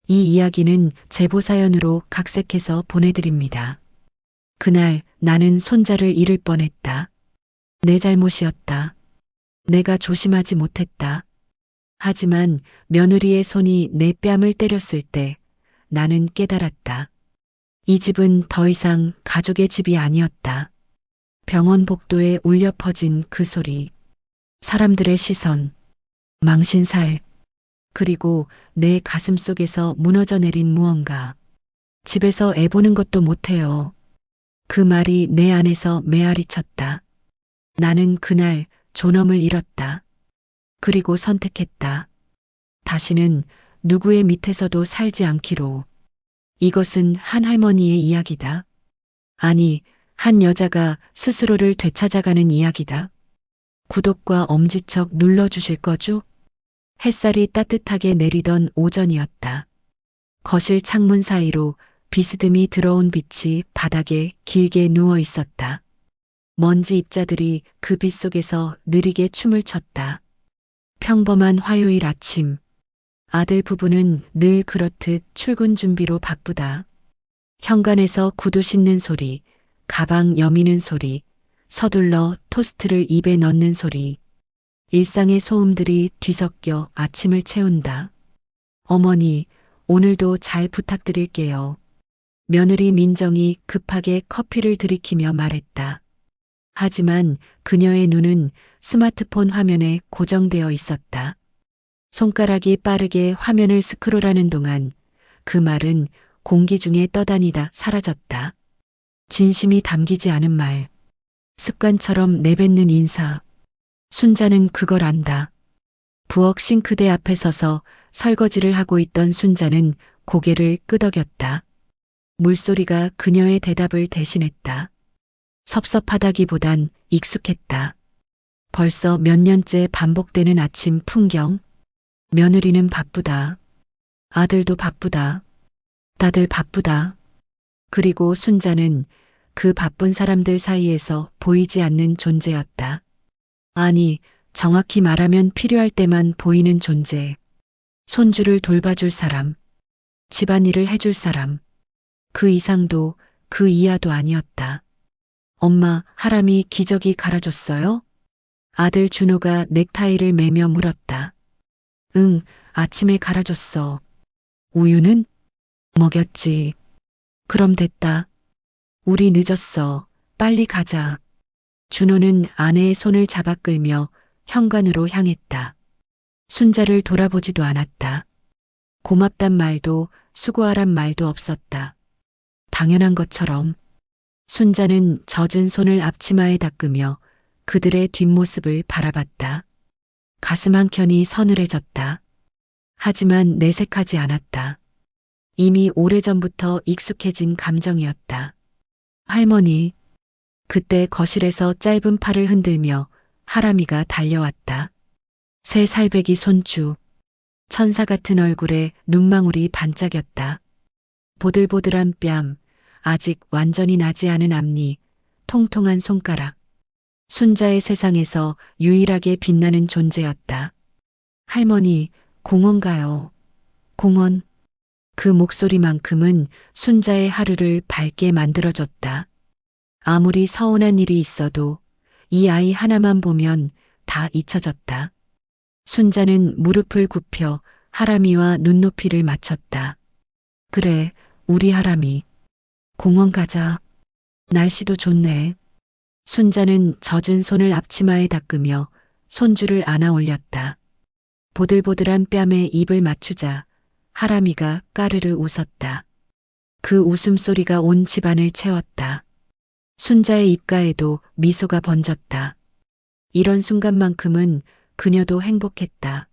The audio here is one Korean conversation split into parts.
이 이야기는 제보 사연으로 각색해서 보내드립니다. 그날 나는 손자를 잃을 뻔했다. 내 잘못이었다. 내가 조심하지 못했다. 하지만 며느리의 손이 내 뺨을 때렸을 때 나는 깨달았다. 이 집은 더 이상 가족의 집이 아니었다. 병원 복도에 울려 퍼진 그 소리, 사람들의 시선, 망신살, 그리고 내 가슴 속에서 무너져 내린 무언가. 집에서 애 보는 것도 못해요. 그 말이 내 안에서 메아리 쳤다. 나는 그날 존엄을 잃었다. 그리고 선택했다. 다시는 누구의 밑에서도 살지 않기로. 이것은 한 할머니의 이야기다. 아니, 한 여자가 스스로를 되찾아가는 이야기다. 구독과 엄지척 눌러주실 거죠? 햇살이 따뜻하게 내리던 오전이었다. 거실 창문 사이로 비스듬히 들어온 빛이 바닥에 길게 누워 있었다. 먼지 입자들이 그 빛 속에서 느리게 춤을 췄다. 평범한 화요일 아침. 아들 부부는 늘 그렇듯 출근 준비로 바쁘다. 현관에서 구두 신는 소리, 가방 여미는 소리, 서둘러 토스트를 입에 넣는 소리. 일상의 소음들이 뒤섞여 아침을 채운다. 어머니, 오늘도 잘 부탁드릴게요. 며느리 민정이 급하게 커피를 들이키며 말했다. 하지만 그녀의 눈은 스마트폰 화면에 고정되어 있었다. 손가락이 빠르게 화면을 스크롤하는 동안 그 말은 공기 중에 떠다니다 사라졌다. 진심이 담기지 않은 말, 습관처럼 내뱉는 인사. 순자는 그걸 안다. 부엌 싱크대 앞에 서서 설거지를 하고 있던 순자는 고개를 끄덕였다. 물소리가 그녀의 대답을 대신했다. 섭섭하다기보단 익숙했다. 벌써 몇 년째 반복되는 아침 풍경. 며느리는 바쁘다. 아들도 바쁘다. 다들 바쁘다. 그리고 순자는 그 바쁜 사람들 사이에서 보이지 않는 존재였다. 아니, 정확히 말하면 필요할 때만 보이는 존재. 손주를 돌봐줄 사람. 집안일을 해줄 사람. 그 이상도 그 이하도 아니었다. 엄마, 하람이 기저귀 갈아줬어요? 아들 준호가 넥타이를 매며 물었다. 응, 아침에 갈아줬어. 우유는? 먹였지. 그럼 됐다. 우리 늦었어. 빨리 가자. 준호는 아내의 손을 잡아 끌며 현관으로 향했다. 순자를 돌아보지도 않았다. 고맙단 말도 수고하란 말도 없었다. 당연한 것처럼. 순자는 젖은 손을 앞치마에 닦으며 그들의 뒷모습을 바라봤다. 가슴 한켠이 서늘해졌다. 하지만 내색하지 않았다. 이미 오래전부터 익숙해진 감정이었다. 할머니. 그때 거실에서 짧은 팔을 흔들며 하람이가 달려왔다. 새 살배기 손주. 천사 같은 얼굴에 눈망울이 반짝였다. 보들보들한 뺨, 아직 완전히 나지 않은 앞니, 통통한 손가락. 순자의 세상에서 유일하게 빛나는 존재였다. 할머니, 공원 가요. 공원. 그 목소리만큼은 순자의 하루를 밝게 만들어줬다. 아무리 서운한 일이 있어도 이 아이 하나만 보면 다 잊혀졌다. 순자는 무릎을 굽혀 하람이와 눈높이를 맞췄다. 그래, 우리 하람이. 공원 가자. 날씨도 좋네. 순자는 젖은 손을 앞치마에 닦으며 손주를 안아 올렸다. 보들보들한 뺨에 입을 맞추자 하람이가 까르르 웃었다. 그 웃음소리가 온 집안을 채웠다. 순자의 입가에도 미소가 번졌다. 이런 순간만큼은 그녀도 행복했다.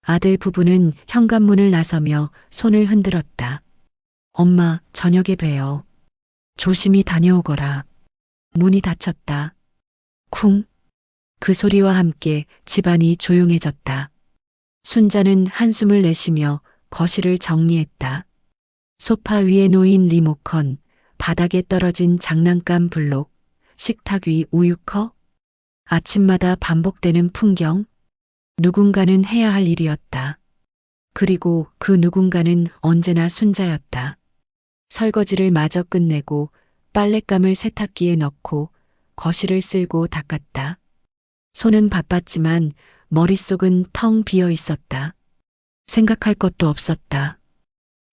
아들 부부는 현관문을 나서며 손을 흔들었다. 엄마, 저녁에 봬요. 조심히 다녀오거라. 문이 닫혔다. 쿵. 그 소리와 함께 집안이 조용해졌다. 순자는 한숨을 내쉬며 거실을 정리했다. 소파 위에 놓인 리모컨, 바닥에 떨어진 장난감 블록, 식탁 위 우유컵. 아침마다 반복되는 풍경. 누군가는 해야 할 일이었다. 그리고 그 누군가는 언제나 순자였다. 설거지를 마저 끝내고 빨랫감을 세탁기에 넣고 거실을 쓸고 닦았다. 손은 바빴지만 머릿속은 텅 비어 있었다. 생각할 것도 없었다.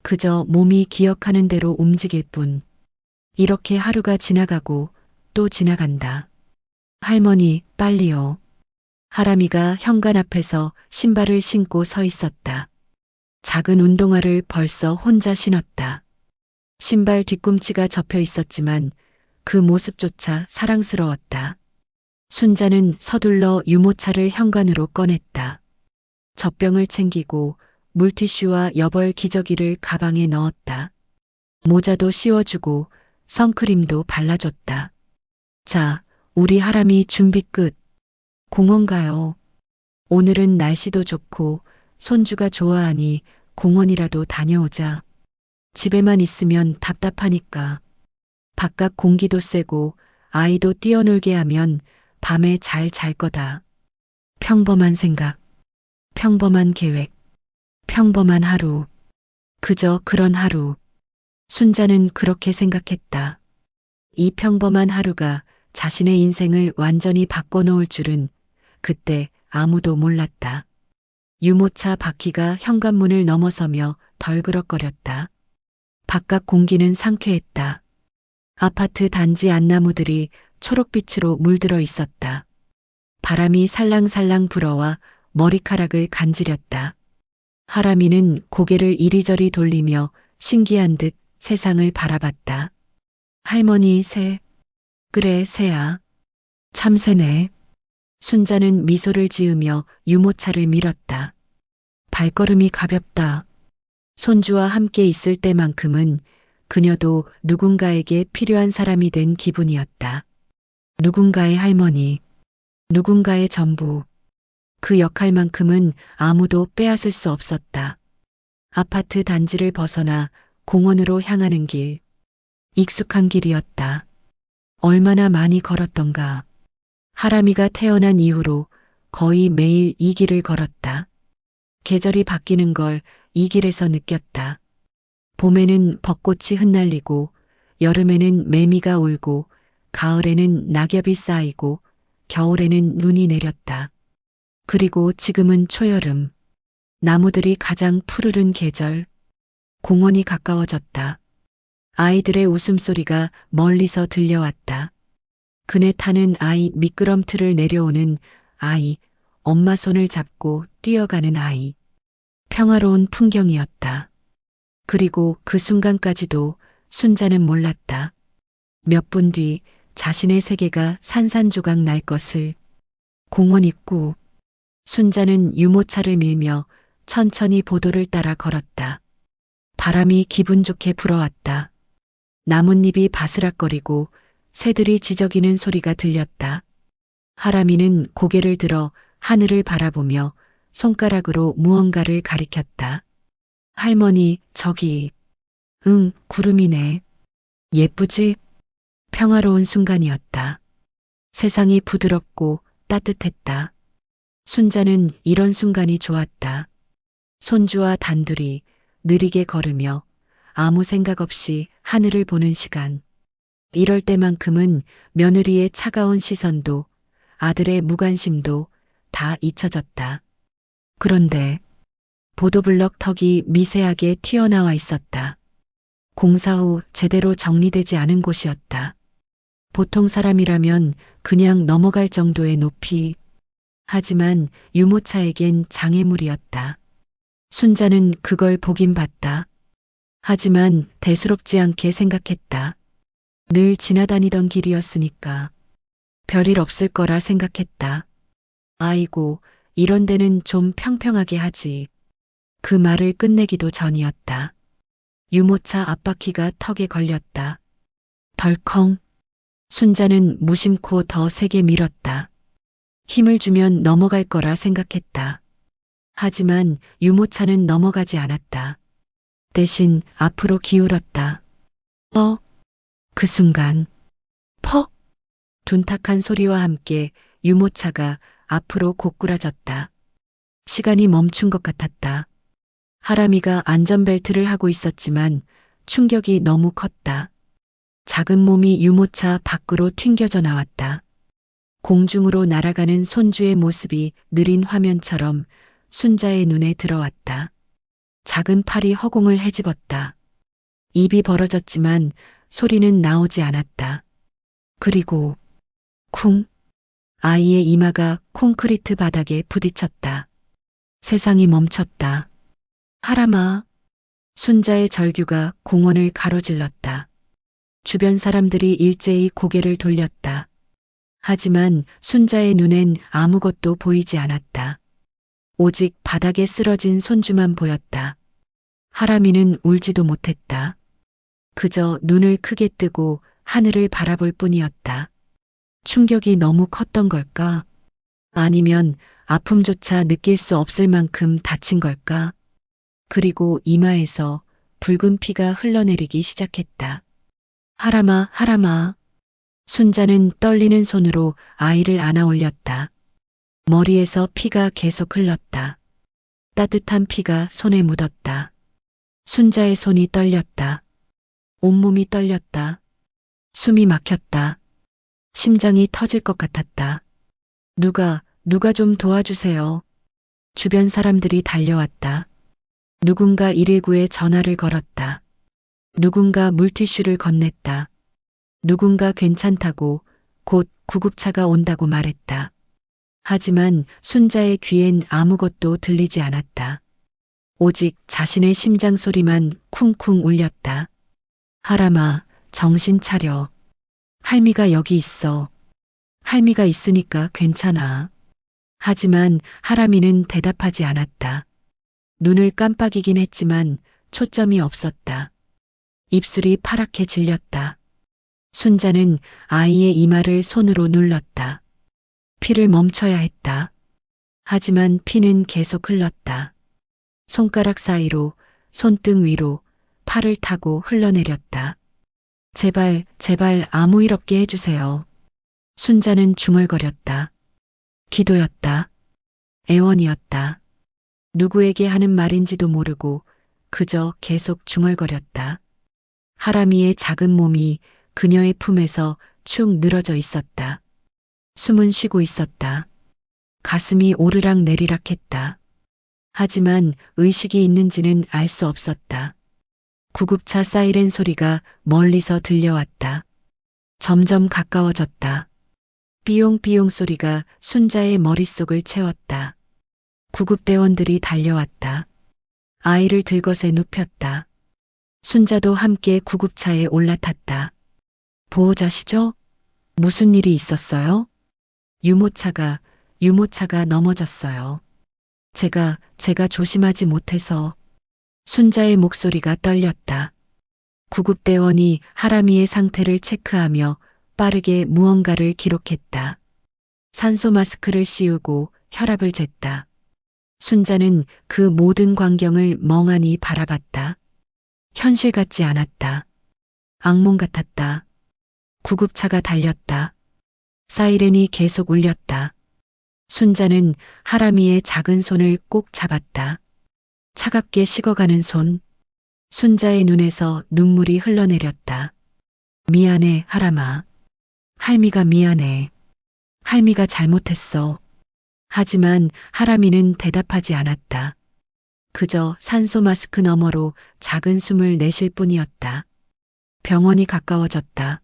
그저 몸이 기억하는 대로 움직일 뿐. 이렇게 하루가 지나가고 또 지나간다. 할머니, 빨리요. 하람이가 현관 앞에서 신발을 신고 서 있었다. 작은 운동화를 벌써 혼자 신었다. 신발 뒤꿈치가 접혀 있었지만 그 모습조차 사랑스러웠다. 순자는 서둘러 유모차를 현관으로 꺼냈다. 젖병을 챙기고 물티슈와 여벌 기저귀를 가방에 넣었다. 모자도 씌워주고 선크림도 발라줬다. 자, 우리 하람이 준비 끝. 공원 가요. 오늘은 날씨도 좋고 손주가 좋아하니 공원이라도 다녀오자. 집에만 있으면 답답하니까. 바깥 공기도 쐬고 아이도 뛰어놀게 하면 밤에 잘 잘 거다. 평범한 생각, 평범한 계획, 평범한 하루. 그저 그런 하루. 순자는 그렇게 생각했다. 이 평범한 하루가 자신의 인생을 완전히 바꿔놓을 줄은 그때 아무도 몰랐다. 유모차 바퀴가 현관문을 넘어서며 덜그럭거렸다. 바깥 공기는 상쾌했다. 아파트 단지 안나무들이 초록빛으로 물들어 있었다. 바람이 살랑살랑 불어와 머리카락을 간지렸다. 하람이는 고개를 이리저리 돌리며 신기한 듯 세상을 바라봤다. 할머니 새. 그래 새야. 참 새네. 순자는 미소를 지으며 유모차를 밀었다. 발걸음이 가볍다. 손주와 함께 있을 때만큼은 그녀도 누군가에게 필요한 사람이 된 기분이었다. 누군가의 할머니, 누군가의 전부. 그 역할만큼은 아무도 빼앗을 수 없었다. 아파트 단지를 벗어나 공원으로 향하는 길. 익숙한 길이었다. 얼마나 많이 걸었던가. 하람이가 태어난 이후로 거의 매일 이 길을 걸었다. 계절이 바뀌는 걸 이 길에서 느꼈다. 봄에는 벚꽃이 흩날리고 여름에는 매미가 울고 가을에는 낙엽이 쌓이고 겨울에는 눈이 내렸다. 그리고 지금은 초여름. 나무들이 가장 푸르른 계절. 공원이 가까워졌다. 아이들의 웃음소리가 멀리서 들려왔다. 그네 타는 아이, 미끄럼틀을 내려오는 아이, 엄마 손을 잡고 뛰어가는 아이. 평화로운 풍경이었다. 그리고 그 순간까지도 순자는 몰랐다. 몇 분 뒤 자신의 세계가 산산조각 날 것을. 공원 입구. 순자는 유모차를 밀며 천천히 보도를 따라 걸었다. 바람이 기분 좋게 불어왔다. 나뭇잎이 바스락거리고 새들이 지저귀는 소리가 들렸다. 하람이는 고개를 들어 하늘을 바라보며 손가락으로 무언가를 가리켰다. 할머니, 저기. 응, 구름이네. 예쁘지? 평화로운 순간이었다. 세상이 부드럽고 따뜻했다. 순자는 이런 순간이 좋았다. 손주와 단둘이 느리게 걸으며 아무 생각 없이 하늘을 보는 시간. 이럴 때만큼은 며느리의 차가운 시선도 아들의 무관심도 다 잊혀졌다. 그런데 보도블럭 턱이 미세하게 튀어나와 있었다. 공사 후 제대로 정리되지 않은 곳이었다. 보통 사람이라면 그냥 넘어갈 정도의 높이. 하지만 유모차에겐 장애물이었다. 순자는 그걸 보긴 봤다. 하지만 대수롭지 않게 생각했다. 늘 지나다니던 길이었으니까 별일 없을 거라 생각했다. 아이고, 이런 데는 좀 평평하게 하지. 그 말을 끝내기도 전이었다. 유모차 앞바퀴가 턱에 걸렸다. 덜컹. 순자는 무심코 더 세게 밀었다. 힘을 주면 넘어갈 거라 생각했다. 하지만 유모차는 넘어가지 않았다. 대신 앞으로 기울었다. 그 순간 퍽! 둔탁한 소리와 함께 유모차가 앞으로 고꾸라졌다. 시간이 멈춘 것 같았다. 하람이가 안전벨트를 하고 있었지만 충격이 너무 컸다. 작은 몸이 유모차 밖으로 튕겨져 나왔다. 공중으로 날아가는 손주의 모습이 느린 화면처럼 순자의 눈에 들어왔다. 작은 팔이 허공을 헤집었다. 입이 벌어졌지만 소리는 나오지 않았다. 그리고 쿵! 아이의 이마가 콘크리트 바닥에 부딪혔다. 세상이 멈췄다. 하람아. 순자의 절규가 공원을 가로질렀다. 주변 사람들이 일제히 고개를 돌렸다. 하지만 순자의 눈엔 아무것도 보이지 않았다. 오직 바닥에 쓰러진 손주만 보였다. 하람이는 울지도 못했다. 그저 눈을 크게 뜨고 하늘을 바라볼 뿐이었다. 충격이 너무 컸던 걸까? 아니면 아픔조차 느낄 수 없을 만큼 다친 걸까? 그리고 이마에서 붉은 피가 흘러내리기 시작했다. 하람아, 하람아. 순자는 떨리는 손으로 아이를 안아 올렸다. 머리에서 피가 계속 흘렀다. 따뜻한 피가 손에 묻었다. 순자의 손이 떨렸다. 온몸이 떨렸다. 숨이 막혔다. 심장이 터질 것 같았다. 누가 좀 도와주세요. 주변 사람들이 달려왔다. 누군가 119에 전화를 걸었다. 누군가 물티슈를 건넸다. 누군가 괜찮다고 곧 구급차가 온다고 말했다. 하지만 순자의 귀엔 아무것도 들리지 않았다. 오직 자신의 심장 소리만 쿵쿵 울렸다. 하람아, 정신 차려. 할미가 여기 있어. 할미가 있으니까 괜찮아. 하지만 하람이는 대답하지 않았다. 눈을 깜빡이긴 했지만 초점이 없었다. 입술이 파랗게 질렸다. 순자는 아이의 이마를 손으로 눌렀다. 피를 멈춰야 했다. 하지만 피는 계속 흘렀다. 손가락 사이로, 손등 위로, 팔을 타고 흘러내렸다. 제발, 제발 아무 일 없게 해주세요. 순자는 중얼거렸다. 기도였다. 애원이었다. 누구에게 하는 말인지도 모르고 그저 계속 중얼거렸다. 하람이의 작은 몸이 그녀의 품에서 축 늘어져 있었다. 숨은 쉬고 있었다. 가슴이 오르락 내리락 했다. 하지만 의식이 있는지는 알 수 없었다. 구급차 사이렌 소리가 멀리서 들려왔다. 점점 가까워졌다. 삐용삐용 소리가 순자의 머릿속을 채웠다. 구급대원들이 달려왔다. 아이를 들것에 눕혔다. 순자도 함께 구급차에 올라탔다. 보호자시죠? 무슨 일이 있었어요? 유모차가 넘어졌어요. 제가 조심하지 못해서. 순자의 목소리가 떨렸다. 구급대원이 하람이의 상태를 체크하며 빠르게 무언가를 기록했다. 산소 마스크를 씌우고 혈압을 쟀다. 순자는 그 모든 광경을 멍하니 바라봤다. 현실 같지 않았다. 악몽 같았다. 구급차가 달렸다. 사이렌이 계속 울렸다. 순자는 하람이의 작은 손을 꼭 잡았다. 차갑게 식어가는 손. 순자의 눈에서 눈물이 흘러내렸다. 미안해, 하람아. 할미가 미안해. 할미가 잘못했어. 하지만 하람이는 대답하지 않았다. 그저 산소 마스크 너머로 작은 숨을 내쉴 뿐이었다. 병원이 가까워졌다.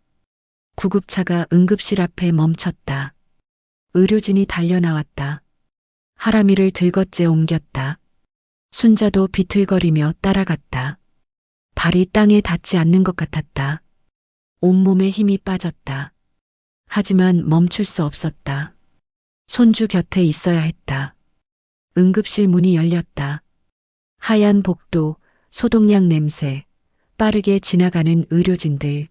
구급차가 응급실 앞에 멈췄다. 의료진이 달려나왔다. 하람이를 들것째 옮겼다. 순자도 비틀거리며 따라갔다. 발이 땅에 닿지 않는 것 같았다. 온몸에 힘이 빠졌다. 하지만 멈출 수 없었다. 손주 곁에 있어야 했다. 응급실 문이 열렸다. 하얀 복도, 소독약 냄새, 빠르게 지나가는 의료진들.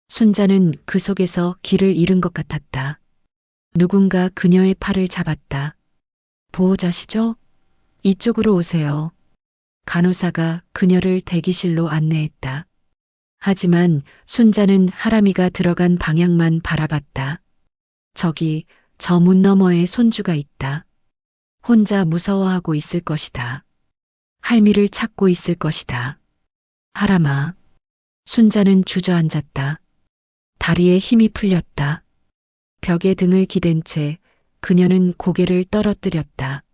순자는 그 속에서 길을 잃은 것 같았다. 누군가 그녀의 팔을 잡았다. 보호자시죠? 이쪽으로 오세요. 간호사가 그녀를 대기실로 안내했다. 하지만 순자는 하람이가 들어간 방향만 바라봤다. 저기, 저 문 너머에 손주가 있다. 혼자 무서워하고 있을 것이다. 할미를 찾고 있을 것이다. 하람아. 순자는 주저앉았다. 다리에 힘이 풀렸다. 벽에 등을 기댄 채 그녀는 고개를 떨어뜨렸다.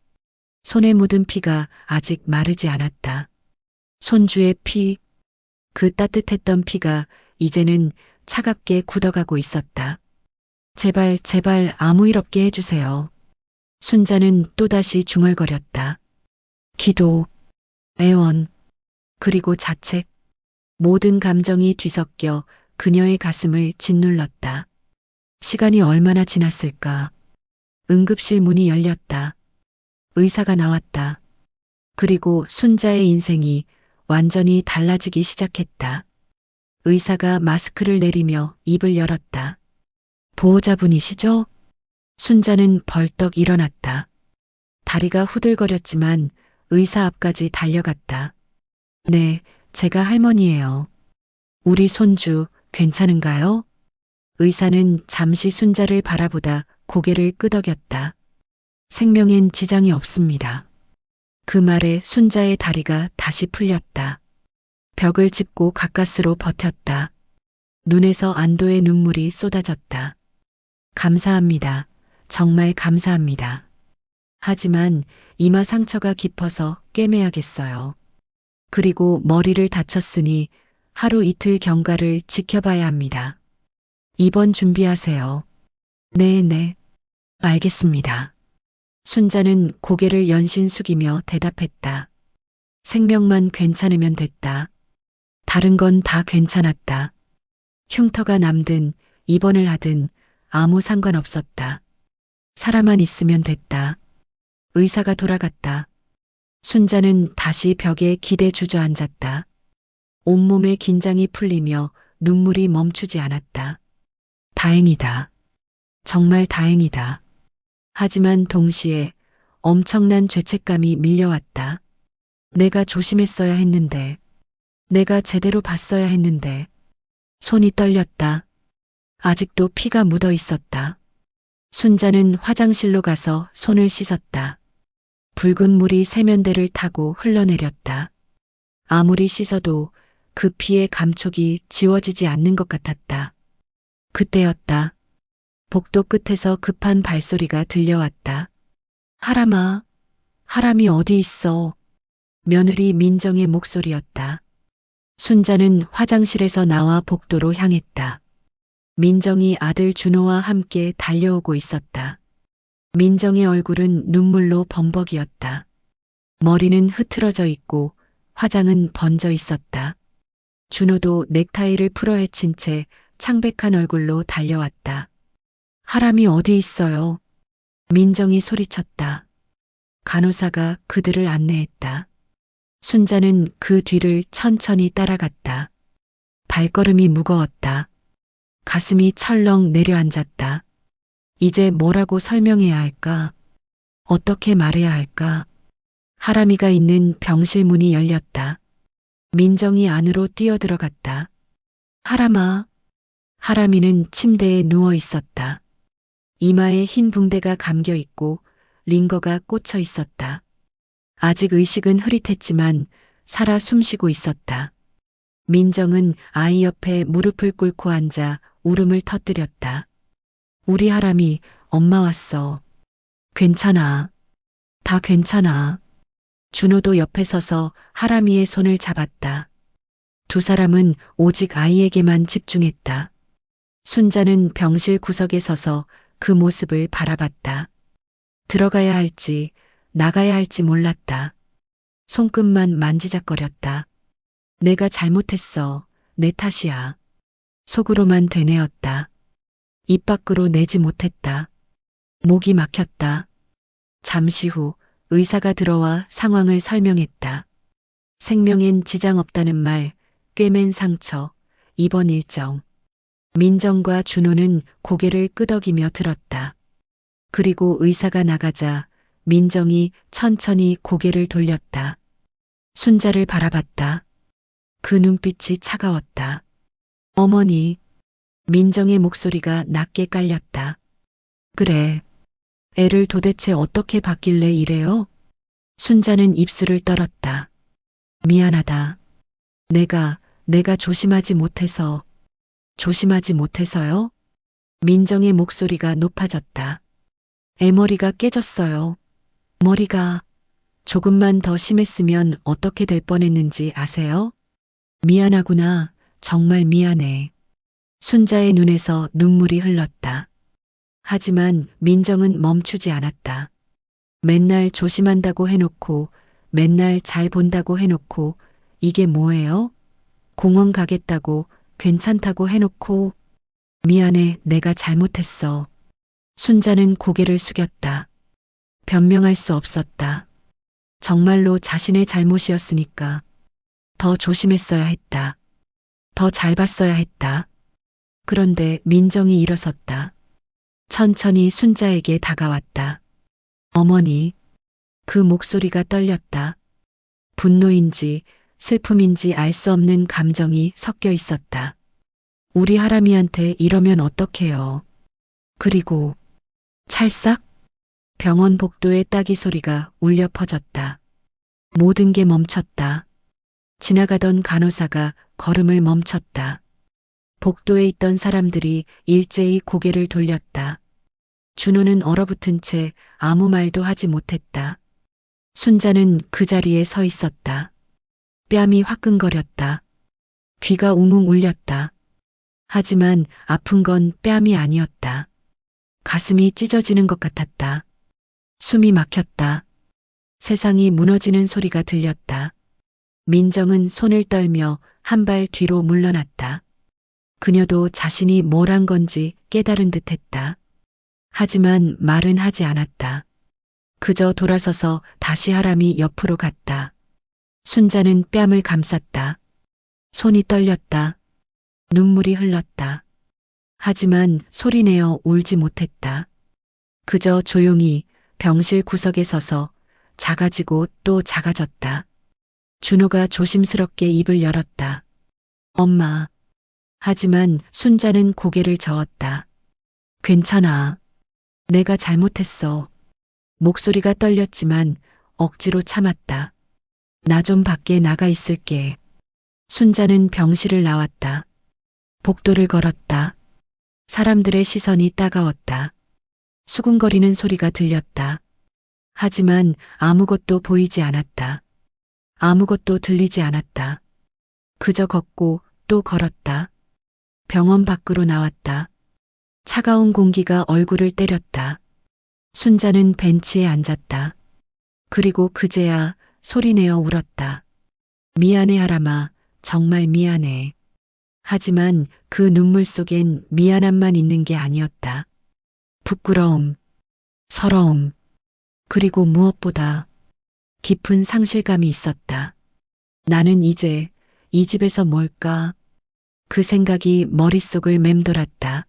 손에 묻은 피가 아직 마르지 않았다. 손주의 피, 그 따뜻했던 피가 이제는 차갑게 굳어가고 있었다. 제발, 제발 아무 일 없게 해주세요. 순자는 또다시 중얼거렸다. 기도, 애원, 그리고 자책, 모든 감정이 뒤섞여 그녀의 가슴을 짓눌렀다. 시간이 얼마나 지났을까? 응급실 문이 열렸다. 의사가 나왔다. 그리고 순자의 인생이 완전히 달라지기 시작했다. 의사가 마스크를 내리며 입을 열었다. 보호자분이시죠? 순자는 벌떡 일어났다. 다리가 후들거렸지만 의사 앞까지 달려갔다. 네, 제가 할머니예요. 우리 손주 괜찮은가요? 의사는 잠시 순자를 바라보다 고개를 끄덕였다. 생명엔 지장이 없습니다. 그 말에 순자의 다리가 다시 풀렸다. 벽을 짚고 가까스로 버텼다. 눈에서 안도의 눈물이 쏟아졌다. 감사합니다. 정말 감사합니다. 하지만 이마 상처가 깊어서 꿰매야겠어요. 그리고 머리를 다쳤으니 하루 이틀 경과를 지켜봐야 합니다. 입원 준비하세요. 네. 알겠습니다. 순자는 고개를 연신 숙이며 대답했다. 생명만 괜찮으면 됐다. 다른 건 다 괜찮았다. 흉터가 남든 입원을 하든 아무 상관없었다. 살아만 있으면 됐다. 의사가 돌아갔다. 순자는 다시 벽에 기대 주저앉았다. 온몸의 긴장이 풀리며 눈물이 멈추지 않았다. 다행이다. 정말 다행이다. 하지만 동시에 엄청난 죄책감이 밀려왔다. 내가 조심했어야 했는데, 내가 제대로 봤어야 했는데, 손이 떨렸다. 아직도 피가 묻어 있었다. 순자는 화장실로 가서 손을 씻었다. 붉은 물이 세면대를 타고 흘러내렸다. 아무리 씻어도 그 피의 감촉이 지워지지 않는 것 같았다. 그때였다. 복도 끝에서 급한 발소리가 들려왔다. 하람아, 하람이 어디 있어? 며느리 민정의 목소리였다. 순자는 화장실에서 나와 복도로 향했다. 민정이 아들 준호와 함께 달려오고 있었다. 민정의 얼굴은 눈물로 범벅이었다. 머리는 흐트러져 있고 화장은 번져 있었다. 준호도 넥타이를 풀어헤친 채 창백한 얼굴로 달려왔다. 하람이 어디 있어요? 민정이 소리쳤다. 간호사가 그들을 안내했다. 순자는 그 뒤를 천천히 따라갔다. 발걸음이 무거웠다. 가슴이 철렁 내려앉았다. 이제 뭐라고 설명해야 할까? 어떻게 말해야 할까? 하람이가 있는 병실 문이 열렸다. 민정이 안으로 뛰어들어갔다. 하람아. 하람이는 침대에 누워 있었다. 이마에 흰 붕대가 감겨 있고 링거가 꽂혀 있었다. 아직 의식은 흐릿했지만 살아 숨쉬고 있었다. 민정은 아이 옆에 무릎을 꿇고 앉아 울음을 터뜨렸다. 우리 하람이 엄마 왔어. 괜찮아. 다 괜찮아. 준호도 옆에 서서 하람이의 손을 잡았다. 두 사람은 오직 아이에게만 집중했다. 순자는 병실 구석에 서서 그 모습을 바라봤다. 들어가야 할지 나가야 할지 몰랐다. 손끝만 만지작거렸다. 내가 잘못했어. 내 탓이야. 속으로만 되뇌었다. 입 밖으로 내지 못했다. 목이 막혔다. 잠시 후 의사가 들어와 상황을 설명했다. 생명엔 지장 없다는 말, 꿰맨 상처, 입원 일정. 민정과 준호는 고개를 끄덕이며 들었다. 그리고 의사가 나가자 민정이 천천히 고개를 돌렸다. 순자를 바라봤다. 그 눈빛이 차가웠다. 어머니. 민정의 목소리가 낮게 깔렸다. 그래. 애를 도대체 어떻게 봤길래 이래요? 순자는 입술을 떨었다. 미안하다. 내가 조심하지 못해서요? 민정의 목소리가 높아졌다. 애머리가 깨졌어요. 머리가 조금만 더 심했으면 어떻게 될 뻔했는지 아세요? 미안하구나. 정말 미안해. 순자의 눈에서 눈물이 흘렀다. 하지만 민정은 멈추지 않았다. 맨날 조심한다고 해놓고, 맨날 잘 본다고 해놓고, 이게 뭐예요? 공원 가겠다고, 괜찮다고 해놓고, 미안해, 내가 잘못했어. 순자는 고개를 숙였다. 변명할 수 없었다. 정말로 자신의 잘못이었으니까 더 조심했어야 했다. 더 잘 봤어야 했다. 그런데 민정이 일어섰다. 천천히 순자에게 다가왔다. 어머니, 그 목소리가 떨렸다. 분노인지 슬픔인지 알 수 없는 감정이 섞여 있었다. 우리 하람이한테 이러면 어떡해요. 그리고 찰싹 병원 복도의 따기 소리가 울려 퍼졌다. 모든 게 멈췄다. 지나가던 간호사가 걸음을 멈췄다. 복도에 있던 사람들이 일제히 고개를 돌렸다. 준호는 얼어붙은 채 아무 말도 하지 못했다. 순자는 그 자리에 서 있었다. 뺨이 화끈거렸다. 귀가 웅웅 울렸다. 하지만 아픈 건 뺨이 아니었다. 가슴이 찢어지는 것 같았다. 숨이 막혔다. 세상이 무너지는 소리가 들렸다. 민정은 손을 떨며 한 발 뒤로 물러났다. 그녀도 자신이 뭘 한 건지 깨달은 듯했다. 하지만 말은 하지 않았다. 그저 돌아서서 다시 하람이 옆으로 갔다. 순자는 뺨을 감쌌다. 손이 떨렸다. 눈물이 흘렀다. 하지만 소리내어 울지 못했다. 그저 조용히 병실 구석에 서서 작아지고 또 작아졌다. 준호가 조심스럽게 입을 열었다. 엄마. 하지만 순자는 고개를 저었다. 괜찮아. 내가 잘못했어. 목소리가 떨렸지만 억지로 참았다. 나 좀 밖에 나가 있을게. 순자는 병실을 나왔다. 복도를 걸었다. 사람들의 시선이 따가웠다. 수군거리는 소리가 들렸다. 하지만 아무것도 보이지 않았다. 아무것도 들리지 않았다. 그저 걷고 또 걸었다. 병원 밖으로 나왔다. 차가운 공기가 얼굴을 때렸다. 순자는 벤치에 앉았다. 그리고 그제야 소리내어 울었다. 미안해 하람아, 정말 미안해. 하지만 그 눈물 속엔 미안함만 있는 게 아니었다. 부끄러움, 서러움, 그리고 무엇보다 깊은 상실감이 있었다. 나는 이제 이 집에서 뭘까? 그 생각이 머릿속을 맴돌았다.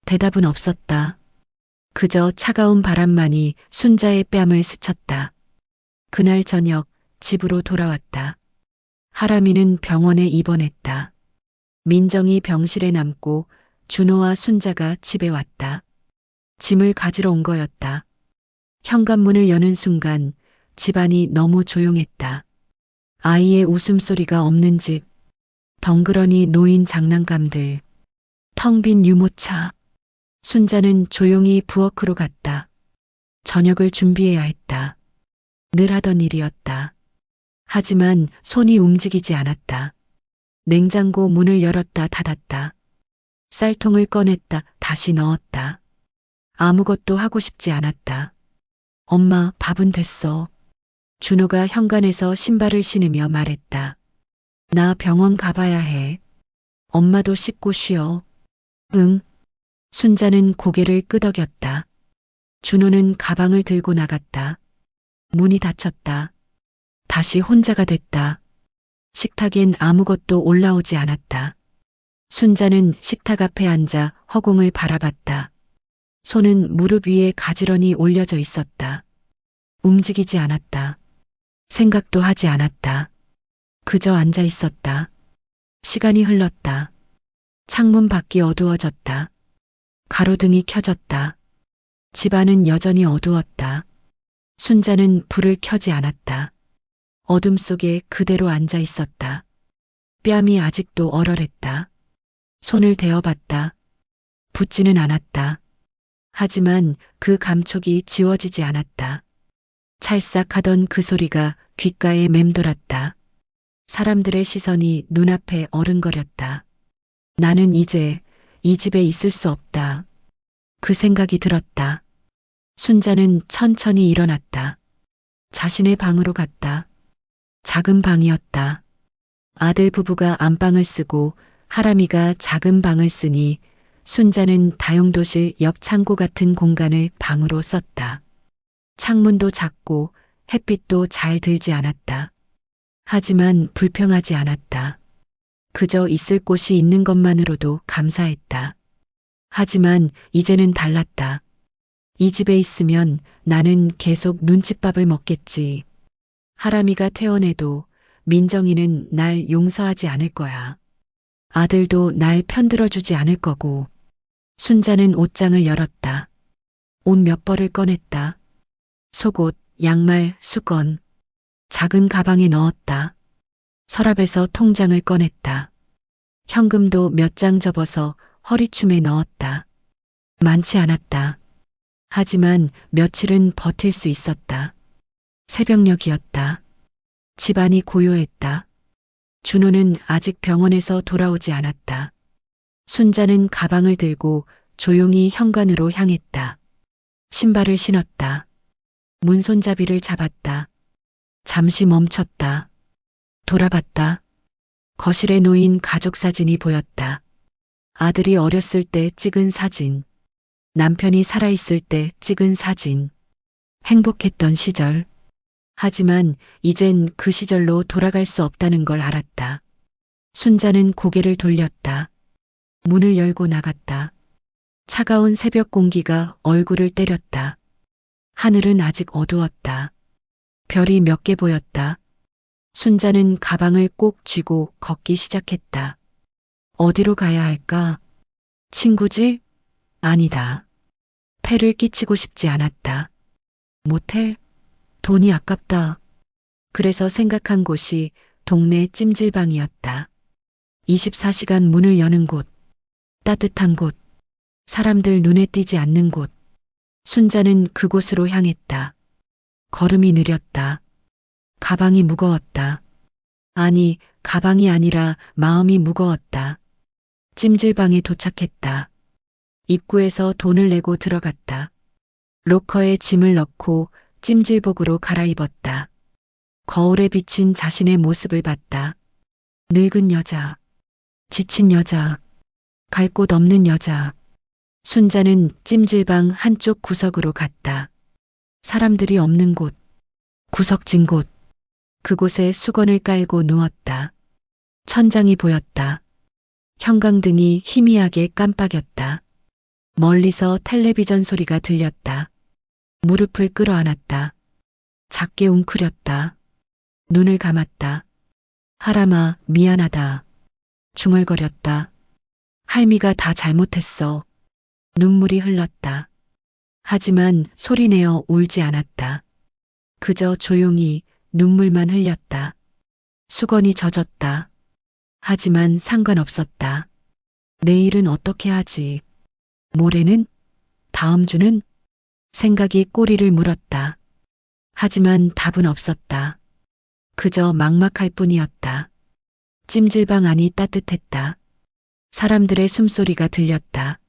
대답은 없었다. 그저 차가운 바람만이 순자의 뺨을 스쳤다. 그날 저녁 집으로 돌아왔다. 하람이는 병원에 입원했다. 민정이 병실에 남고 준호와 순자가 집에 왔다. 짐을 가지러 온 거였다. 현관문을 여는 순간 집안이 너무 조용했다. 아이의 웃음소리가 없는 집, 덩그러니 놓인 장난감들, 텅 빈 유모차. 순자는 조용히 부엌으로 갔다. 저녁을 준비해야 했다. 늘 하던 일이었다. 하지만 손이 움직이지 않았다. 냉장고 문을 열었다 닫았다. 쌀통을 꺼냈다 다시 넣었다. 아무것도 하고 싶지 않았다. 엄마, 밥은 됐어. 준호가 현관에서 신발을 신으며 말했다. 나 병원 가봐야 해. 엄마도 씻고 쉬어. 응. 순자는 고개를 끄덕였다. 준호는 가방을 들고 나갔다. 문이 닫혔다. 다시 혼자가 됐다. 식탁엔 아무것도 올라오지 않았다. 순자는 식탁 앞에 앉아 허공을 바라봤다. 손은 무릎 위에 가지런히 올려져 있었다. 움직이지 않았다. 생각도 하지 않았다. 그저 앉아 있었다. 시간이 흘렀다. 창문 밖이 어두워졌다. 가로등이 켜졌다. 집안은 여전히 어두웠다. 순자는 불을 켜지 않았다. 어둠 속에 그대로 앉아 있었다. 뺨이 아직도 얼얼했다. 손을 대어봤다. 붓지는 않았다. 하지만 그 감촉이 지워지지 않았다. 찰싹하던 그 소리가 귓가에 맴돌았다. 사람들의 시선이 눈앞에 어른거렸다. 나는 이제 이 집에 있을 수 없다. 그 생각이 들었다. 순자는 천천히 일어났다. 자신의 방으로 갔다. 작은 방이었다. 아들 부부가 안방을 쓰고 하람이가 작은 방을 쓰니 순자는 다용도실 옆 창고 같은 공간을 방으로 썼다. 창문도 작고 햇빛도 잘 들지 않았다. 하지만 불평하지 않았다. 그저 있을 곳이 있는 것만으로도 감사했다. 하지만 이제는 달랐다. 이 집에 있으면 나는 계속 눈칫밥을 먹겠지. 하람이가 퇴원해도 민정이는 날 용서하지 않을 거야. 아들도 날 편들어주지 않을 거고. 순자는 옷장을 열었다. 옷 몇 벌을 꺼냈다. 속옷, 양말, 수건. 작은 가방에 넣었다. 서랍에서 통장을 꺼냈다. 현금도 몇 장 접어서 허리춤에 넣었다. 많지 않았다. 하지만 며칠은 버틸 수 있었다. 새벽녘이었다. 집안이 고요했다. 준호는 아직 병원에서 돌아오지 않았다. 순자는 가방을 들고 조용히 현관으로 향했다. 신발을 신었다. 문손잡이를 잡았다. 잠시 멈췄다. 돌아봤다. 거실에 놓인 가족 사진이 보였다. 아들이 어렸을 때 찍은 사진. 남편이 살아있을 때 찍은 사진. 행복했던 시절. 하지만 이젠 그 시절로 돌아갈 수 없다는 걸 알았다. 순자는 고개를 돌렸다. 문을 열고 나갔다. 차가운 새벽 공기가 얼굴을 때렸다. 하늘은 아직 어두웠다. 별이 몇 개 보였다. 순자는 가방을 꼭 쥐고 걷기 시작했다. 어디로 가야 할까? 친구집? 아니다. 폐를 끼치고 싶지 않았다. 모텔? 돈이 아깝다. 그래서 생각한 곳이 동네 찜질방이었다. 24시간 문을 여는 곳, 따뜻한 곳, 사람들 눈에 띄지 않는 곳. 순자는 그곳으로 향했다. 걸음이 느렸다. 가방이 무거웠다. 아니, 가방이 아니라 마음이 무거웠다. 찜질방에 도착했다. 입구에서 돈을 내고 들어갔다. 로커에 짐을 넣고 찜질복으로 갈아입었다. 거울에 비친 자신의 모습을 봤다. 늙은 여자, 지친 여자, 갈 곳 없는 여자. 순자는 찜질방 한쪽 구석으로 갔다. 사람들이 없는 곳, 구석진 곳. 그곳에 수건을 깔고 누웠다. 천장이 보였다. 형광등이 희미하게 깜빡였다. 멀리서 텔레비전 소리가 들렸다. 무릎을 끌어안았다. 작게 웅크렸다. 눈을 감았다. 하람아, 미안하다. 중얼거렸다. 할미가 다 잘못했어. 눈물이 흘렀다. 하지만 소리내어 울지 않았다. 그저 조용히 눈물만 흘렸다. 수건이 젖었다. 하지만 상관없었다. 내일은 어떻게 하지? 모레는? 다음 주는? 생각이 꼬리를 물었다. 하지만 답은 없었다. 그저 막막할 뿐이었다. 찜질방 안이 따뜻했다. 사람들의 숨소리가 들렸다.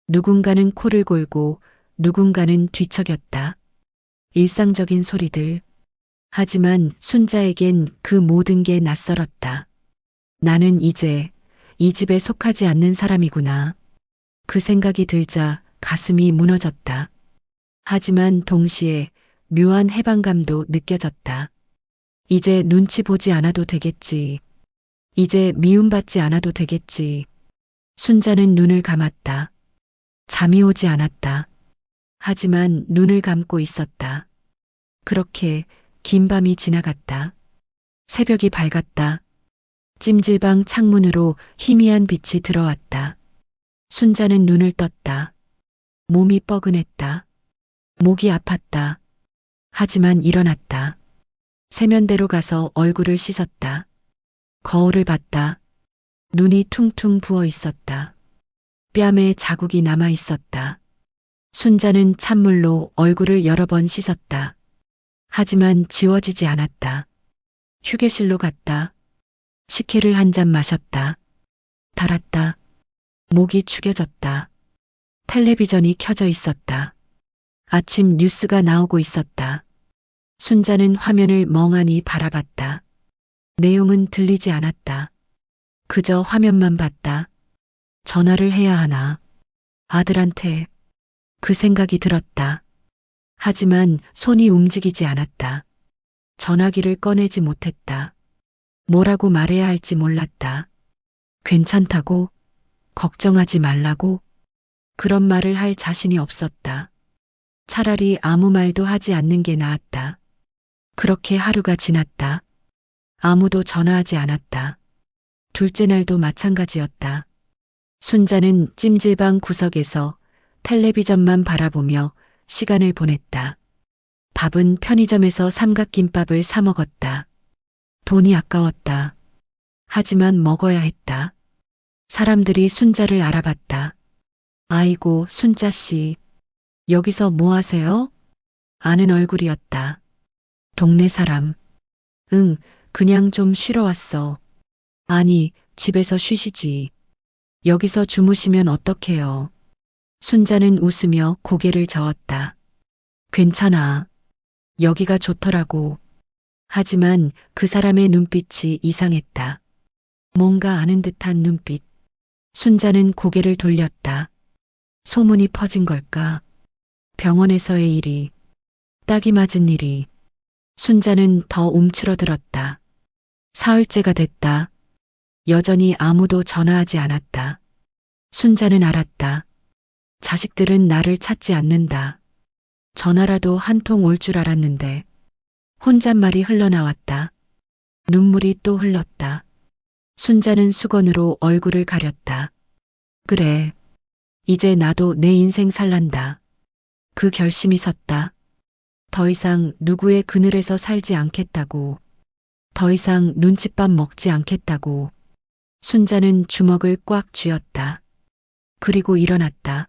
누군가는 코를 골고 누군가는 뒤척였다. 일상적인 소리들. 하지만 순자에겐 그 모든 게 낯설었다. 나는 이제 이 집에 속하지 않는 사람이구나. 그 생각이 들자 가슴이 무너졌다. 하지만 동시에 묘한 해방감도 느껴졌다. 이제 눈치 보지 않아도 되겠지. 이제 미움받지 않아도 되겠지. 순자는 눈을 감았다. 잠이 오지 않았다. 하지만 눈을 감고 있었다. 그렇게 긴 밤이 지나갔다. 새벽이 밝았다. 찜질방 창문으로 희미한 빛이 들어왔다. 순자는 눈을 떴다. 몸이 뻐근했다. 목이 아팠다. 하지만 일어났다. 세면대로 가서 얼굴을 씻었다. 거울을 봤다. 눈이 퉁퉁 부어 있었다. 뺨에 자국이 남아 있었다. 순자는 찬물로 얼굴을 여러 번 씻었다. 하지만 지워지지 않았다. 휴게실로 갔다. 식혜를 한 잔 마셨다. 달았다. 목이 축여졌다. 텔레비전이 켜져 있었다. 아침 뉴스가 나오고 있었다. 순자는 화면을 멍하니 바라봤다. 내용은 들리지 않았다. 그저 화면만 봤다. 전화를 해야 하나. 아들한테. 그 생각이 들었다. 하지만 손이 움직이지 않았다. 전화기를 꺼내지 못했다. 뭐라고 말해야 할지 몰랐다. 괜찮다고? 걱정하지 말라고? 그런 말을 할 자신이 없었다. 차라리 아무 말도 하지 않는 게 나았다. 그렇게 하루가 지났다. 아무도 전화하지 않았다. 둘째 날도 마찬가지였다. 순자는 찜질방 구석에서 텔레비전만 바라보며 시간을 보냈다. 밥은 편의점에서 삼각김밥을 사 먹었다. 돈이 아까웠다. 하지만 먹어야 했다. 사람들이 순자를 알아봤다. 아이고, 순자 씨. 여기서 뭐 하세요? 아는 얼굴이었다. 동네 사람. 응, 그냥 좀 쉬러 왔어. 아니, 집에서 쉬시지. 여기서 주무시면 어떡해요. 순자는 웃으며 고개를 저었다. 괜찮아. 여기가 좋더라고. 하지만 그 사람의 눈빛이 이상했다. 뭔가 아는 듯한 눈빛. 순자는 고개를 돌렸다. 소문이 퍼진 걸까? 병원에서의 일이, 딱이 맞은 일이. 순자는 더 움츠러들었다. 사흘째가 됐다. 여전히 아무도 전화하지 않았다. 순자는 알았다. 자식들은 나를 찾지 않는다. 전화라도 한 통 올 줄 알았는데. 혼잣말이 흘러나왔다. 눈물이 또 흘렀다. 순자는 수건으로 얼굴을 가렸다. 그래. 이제 나도 내 인생 살란다. 그 결심이 섰다. 더 이상 누구의 그늘에서 살지 않겠다고. 더 이상 눈칫밥 먹지 않겠다고. 순자는 주먹을 꽉 쥐었다. 그리고 일어났다.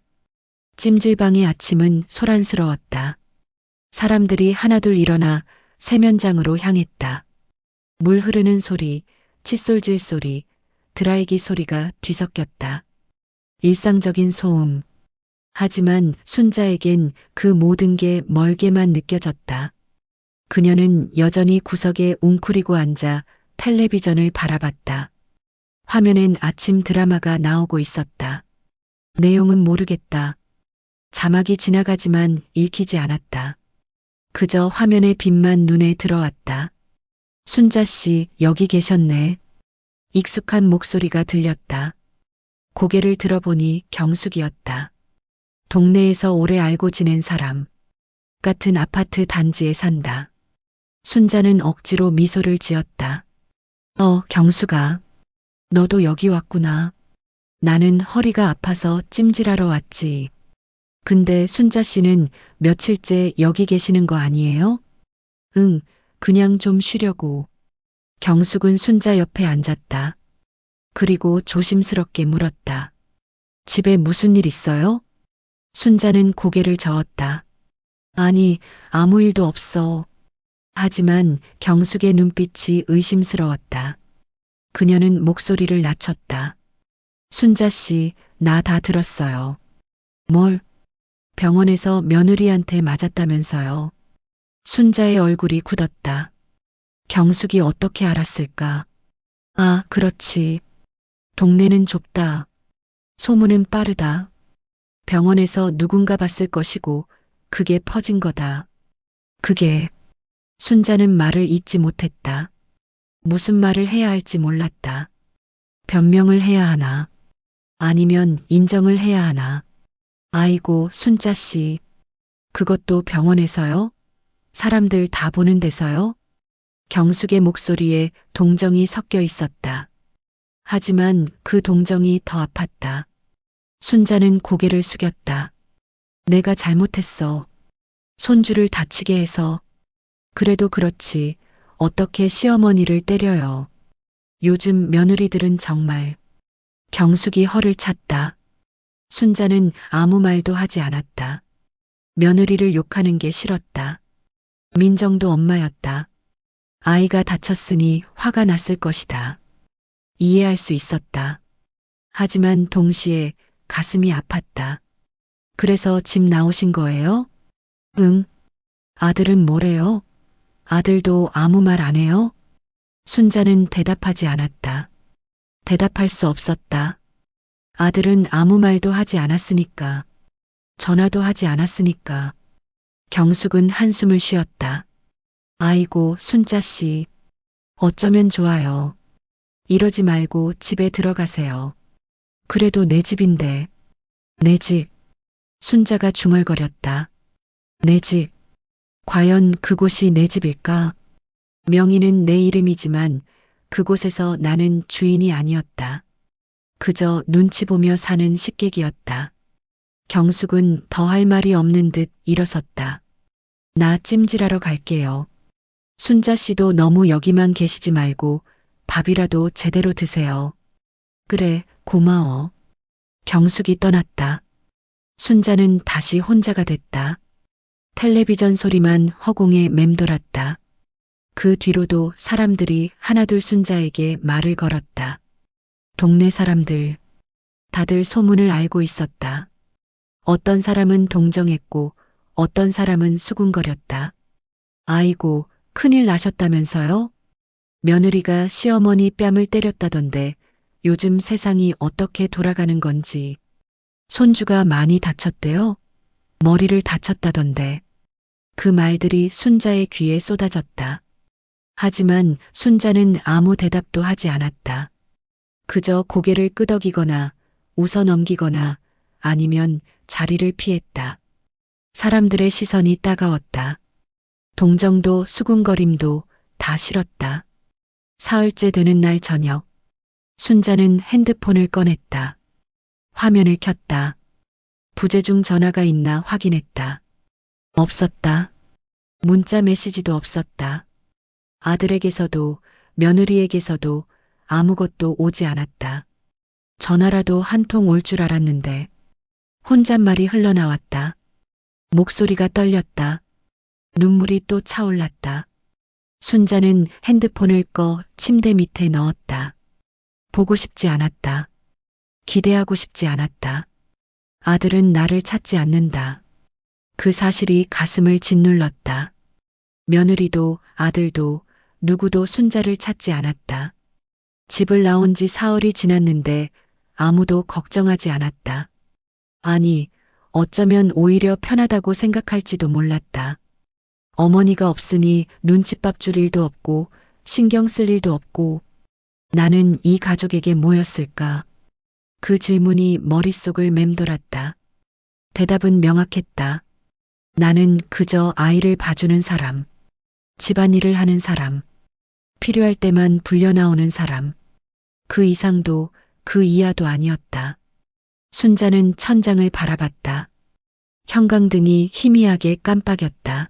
찜질방의 아침은 소란스러웠다. 사람들이 하나둘 일어나 세면장으로 향했다. 물 흐르는 소리, 칫솔질 소리, 드라이기 소리가 뒤섞였다. 일상적인 소음. 하지만 순자에겐 그 모든 게 멀게만 느껴졌다. 그녀는 여전히 구석에 웅크리고 앉아 텔레비전을 바라봤다. 화면엔 아침 드라마가 나오고 있었다. 내용은 모르겠다. 자막이 지나가지만 읽히지 않았다. 그저 화면의 빛만 눈에 들어왔다. 순자 씨, 여기 계셨네. 익숙한 목소리가 들렸다. 고개를 들어보니 경숙이었다. 동네에서 오래 알고 지낸 사람. 같은 아파트 단지에 산다. 순자는 억지로 미소를 지었다. 경수가. 너도 여기 왔구나. 나는 허리가 아파서 찜질하러 왔지. 근데 순자 씨는 며칠째 여기 계시는 거 아니에요? 응, 그냥 좀 쉬려고. 경숙은 순자 옆에 앉았다. 그리고 조심스럽게 물었다. 집에 무슨 일 있어요? 순자는 고개를 저었다. 아니, 아무 일도 없어. 하지만 경숙의 눈빛이 의심스러웠다. 그녀는 목소리를 낮췄다. 순자 씨, 나 다 들었어요. 뭘? 병원에서 며느리한테 맞았다면서요. 순자의 얼굴이 굳었다. 경숙이 어떻게 알았을까? 아, 그렇지. 동네는 좁다. 소문은 빠르다. 병원에서 누군가 봤을 것이고 그게 퍼진 거다. 그게. 순자는 말을 잇지 못했다. 무슨 말을 해야 할지 몰랐다. 변명을 해야 하나? 아니면 인정을 해야 하나? 아이고, 순자 씨. 그것도 병원에서요? 사람들 다 보는 데서요? 경숙의 목소리에 동정이 섞여 있었다. 하지만 그 동정이 더 아팠다. 순자는 고개를 숙였다. 내가 잘못했어. 손주를 다치게 해서. 그래도 그렇지. 어떻게 시어머니를 때려요. 요즘 며느리들은 정말. 경숙이 허를 찼다. 순자는 아무 말도 하지 않았다. 며느리를 욕하는 게 싫었다. 민정도 엄마였다. 아이가 다쳤으니 화가 났을 것이다. 이해할 수 있었다. 하지만 동시에 가슴이 아팠다. 그래서 집 나오신 거예요? 응. 아들은 뭐래요? 아들도 아무 말 안 해요? 순자는 대답하지 않았다. 대답할 수 없었다. 아들은 아무 말도 하지 않았으니까. 전화도 하지 않았으니까. 경숙은 한숨을 쉬었다. 아이고, 순자 씨. 어쩌면 좋아요. 이러지 말고 집에 들어가세요. 그래도 내 집인데. 내 집. 순자가 중얼거렸다. 내 집. 과연 그곳이 내 집일까? 명의는 내 이름이지만 그곳에서 나는 주인이 아니었다. 그저 눈치 보며 사는 식객이었다. 경숙은 더 할 말이 없는 듯 일어섰다. 나 찜질하러 갈게요. 순자 씨도 너무 여기만 계시지 말고 밥이라도 제대로 드세요. 그래, 고마워. 경숙이 떠났다. 순자는 다시 혼자가 됐다. 텔레비전 소리만 허공에 맴돌았다. 그 뒤로도 사람들이 하나둘 순자에게 말을 걸었다. 동네 사람들, 다들 소문을 알고 있었다. 어떤 사람은 동정했고 어떤 사람은 수군거렸다. 아이고, 큰일 나셨다면서요? 며느리가 시어머니 뺨을 때렸다던데 요즘 세상이 어떻게 돌아가는 건지. 손주가 많이 다쳤대요? 머리를 다쳤다던데. 그 말들이 순자의 귀에 쏟아졌다. 하지만 순자는 아무 대답도 하지 않았다. 그저 고개를 끄덕이거나 웃어 넘기거나 아니면 자리를 피했다. 사람들의 시선이 따가웠다. 동정도 수군거림도 다 싫었다. 사흘째 되는 날 저녁, 순자는 핸드폰을 꺼냈다. 화면을 켰다. 부재중 전화가 있나 확인했다. 없었다. 문자 메시지도 없었다. 아들에게서도 며느리에게서도 아무것도 오지 않았다. 전화라도 한 통 올 줄 알았는데 혼잣말이 흘러나왔다. 목소리가 떨렸다. 눈물이 또 차올랐다. 순자는 핸드폰을 꺼 침대 밑에 넣었다. 보고 싶지 않았다. 기대하고 싶지 않았다. 아들은 나를 찾지 않는다. 그 사실이 가슴을 짓눌렀다. 며느리도 아들도 누구도 순자를 찾지 않았다. 집을 나온 지 사흘이 지났는데 아무도 걱정하지 않았다. 아니, 어쩌면 오히려 편하다고 생각할지도 몰랐다. 어머니가 없으니 눈칫밥 줄 일도 없고 신경 쓸 일도 없고 나는 이 가족에게 뭐였을까? 그 질문이 머릿속을 맴돌았다. 대답은 명확했다. 나는 그저 아이를 봐주는 사람, 집안일을 하는 사람, 필요할 때만 불려 나오는 사람. 그 이상도 그 이하도 아니었다. 순자는 천장을 바라봤다. 형광등이 희미하게 깜빡였다.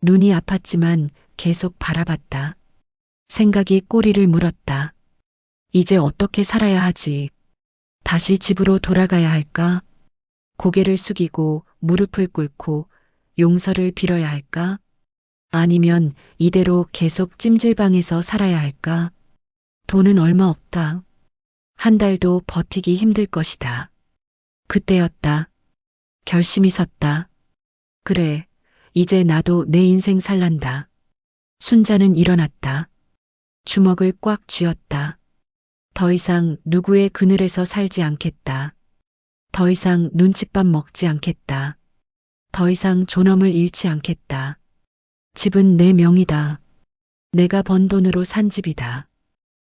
눈이 아팠지만 계속 바라봤다. 생각이 꼬리를 물었다. 이제 어떻게 살아야 하지? 다시 집으로 돌아가야 할까? 고개를 숙이고 무릎을 꿇고 용서를 빌어야 할까? 아니면 이대로 계속 찜질방에서 살아야 할까? 돈은 얼마 없다. 한 달도 버티기 힘들 것이다. 그때였다. 결심이 섰다. 그래, 이제 나도 내 인생 살란다. 순자는 일어났다. 주먹을 꽉 쥐었다. 더 이상 누구의 그늘에서 살지 않겠다. 더 이상 눈칫밥 먹지 않겠다. 더 이상 존엄을 잃지 않겠다. 집은 내 명이다. 내가 번 돈으로 산 집이다.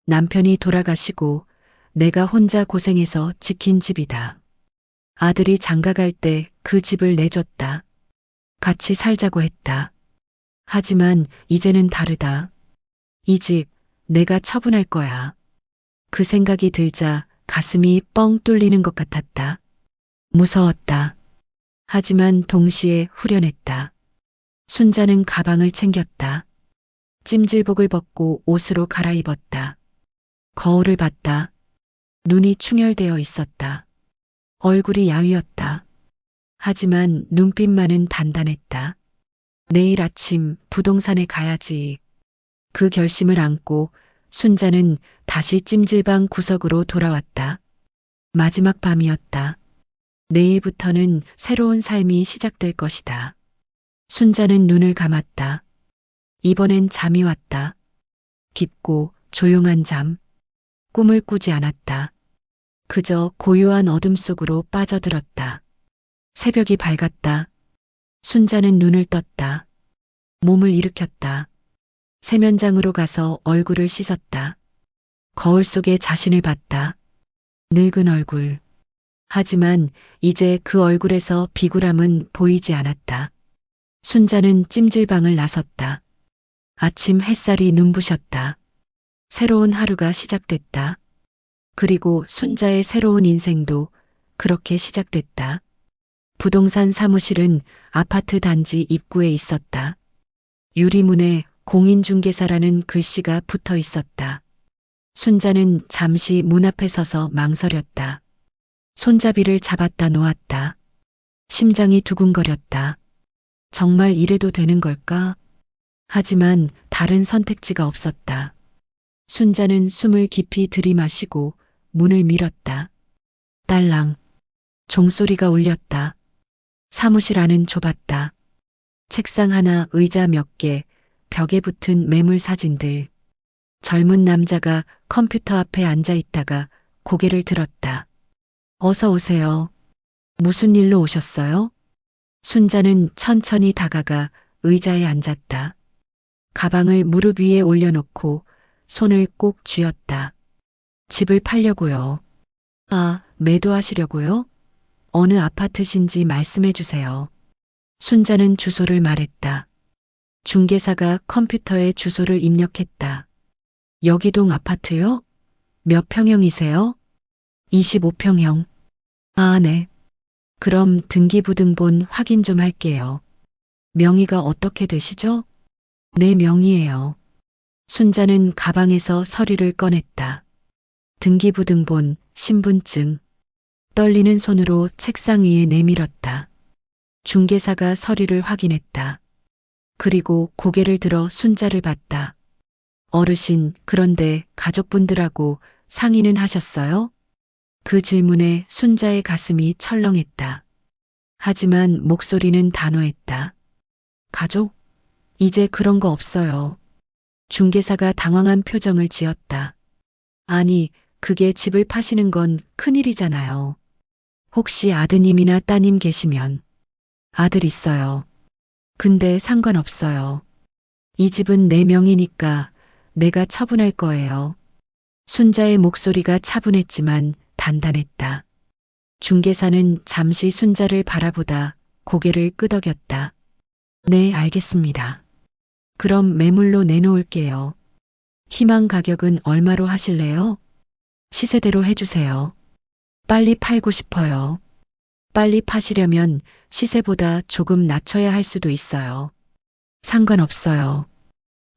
남편이 돌아가시고 내가 혼자 고생해서 지킨 집이다. 아들이 장가갈 때 그 집을 내줬다. 같이 살자고 했다. 하지만 이제는 다르다. 이 집 내가 처분할 거야. 그 생각이 들자 가슴이 뻥 뚫리는 것 같았다. 무서웠다. 하지만 동시에 후련했다. 순자는 가방을 챙겼다. 찜질복을 벗고 옷으로 갈아입었다. 거울을 봤다. 눈이 충혈되어 있었다. 얼굴이 야위었다. 하지만 눈빛만은 단단했다. 내일 아침 부동산에 가야지. 그 결심을 안고 순자는 다시 찜질방 구석으로 돌아왔다. 마지막 밤이었다. 내일부터는 새로운 삶이 시작될 것이다. 순자는 눈을 감았다. 이번엔 잠이 왔다. 깊고 조용한 잠. 꿈을 꾸지 않았다. 그저 고요한 어둠 속으로 빠져들었다. 새벽이 밝았다. 순자는 눈을 떴다. 몸을 일으켰다. 세면장으로 가서 얼굴을 씻었다. 거울 속에 자신을 봤다. 늙은 얼굴. 하지만 이제 그 얼굴에서 비굴함은 보이지 않았다. 순자는 찜질방을 나섰다. 아침 햇살이 눈부셨다. 새로운 하루가 시작됐다. 그리고 순자의 새로운 인생도 그렇게 시작됐다. 부동산 사무실은 아파트 단지 입구에 있었다. 유리문에 공인중개사라는 글씨가 붙어 있었다. 순자는 잠시 문 앞에 서서 망설였다. 손잡이를 잡았다 놓았다. 심장이 두근거렸다. 정말 이래도 되는 걸까? 하지만 다른 선택지가 없었다. 순자는 숨을 깊이 들이마시고 문을 밀었다. 딸랑. 종소리가 울렸다. 사무실 안은 좁았다. 책상 하나, 의자 몇 개, 벽에 붙은 매물 사진들. 젊은 남자가 컴퓨터 앞에 앉아 있다가 고개를 들었다. 어서 오세요. 무슨 일로 오셨어요? 순자는 천천히 다가가 의자에 앉았다. 가방을 무릎 위에 올려놓고 손을 꼭 쥐었다. 집을 팔려고요. 아, 매도하시려고요? 어느 아파트신지 말씀해 주세요. 순자는 주소를 말했다. 중개사가 컴퓨터에 주소를 입력했다. 여기동 아파트요? 몇 평형이세요? 25평형. 아, 네. 그럼 등기부등본 확인 좀 할게요. 명의가 어떻게 되시죠? 내 명의예요. 순자는 가방에서 서류를 꺼냈다. 등기부등본, 신분증. 떨리는 손으로 책상 위에 내밀었다. 중개사가 서류를 확인했다. 그리고 고개를 들어 순자를 봤다. 어르신, 그런데 가족분들하고 상의는 하셨어요? 그 질문에 순자의 가슴이 철렁했다. 하지만 목소리는 단호했다. 가족? 이제 그런 거 없어요. 중개사가 당황한 표정을 지었다. 아니, 그게 집을 파시는 건 큰일이잖아요. 혹시 아드님이나 따님 계시면. 아들 있어요. 근데 상관없어요. 이 집은 내 명이니까 내가 처분할 거예요. 순자의 목소리가 차분했지만 단단했다. 중개사는 잠시 순자를 바라보다 고개를 끄덕였다. 네, 알겠습니다. 그럼 매물로 내놓을게요. 희망 가격은 얼마로 하실래요? 시세대로 해주세요. 빨리 팔고 싶어요. 빨리 파시려면 시세보다 조금 낮춰야 할 수도 있어요. 상관없어요.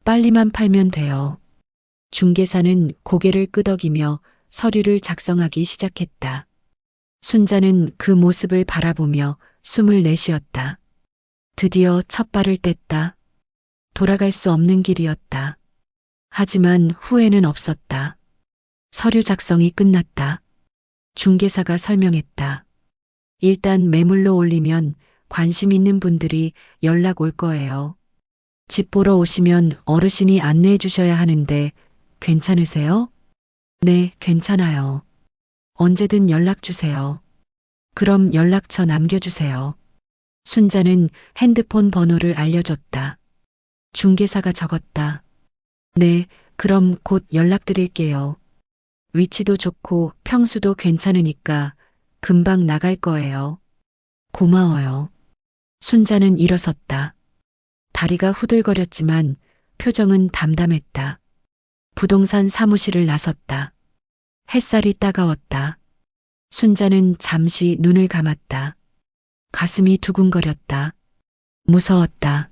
빨리만 팔면 돼요. 중개사는 고개를 끄덕이며 서류를 작성하기 시작했다. 순자는 그 모습을 바라보며 숨을 내쉬었다. 드디어 첫 발을 뗐다. 돌아갈 수 없는 길이었다. 하지만 후회는 없었다. 서류 작성이 끝났다. 중개사가 설명했다. 일단 매물로 올리면 관심 있는 분들이 연락 올 거예요. 집 보러 오시면 어르신이 안내해 주셔야 하는데 괜찮으세요? 네, 괜찮아요. 언제든 연락 주세요. 그럼 연락처 남겨주세요. 순자는 핸드폰 번호를 알려줬다. 중개사가 적었다. 네, 그럼 곧 연락드릴게요. 위치도 좋고 평수도 괜찮으니까 금방 나갈 거예요. 고마워요. 순자는 일어섰다. 다리가 후들거렸지만 표정은 담담했다. 부동산 사무실을 나섰다. 햇살이 따가웠다. 순자는 잠시 눈을 감았다. 가슴이 두근거렸다. 무서웠다.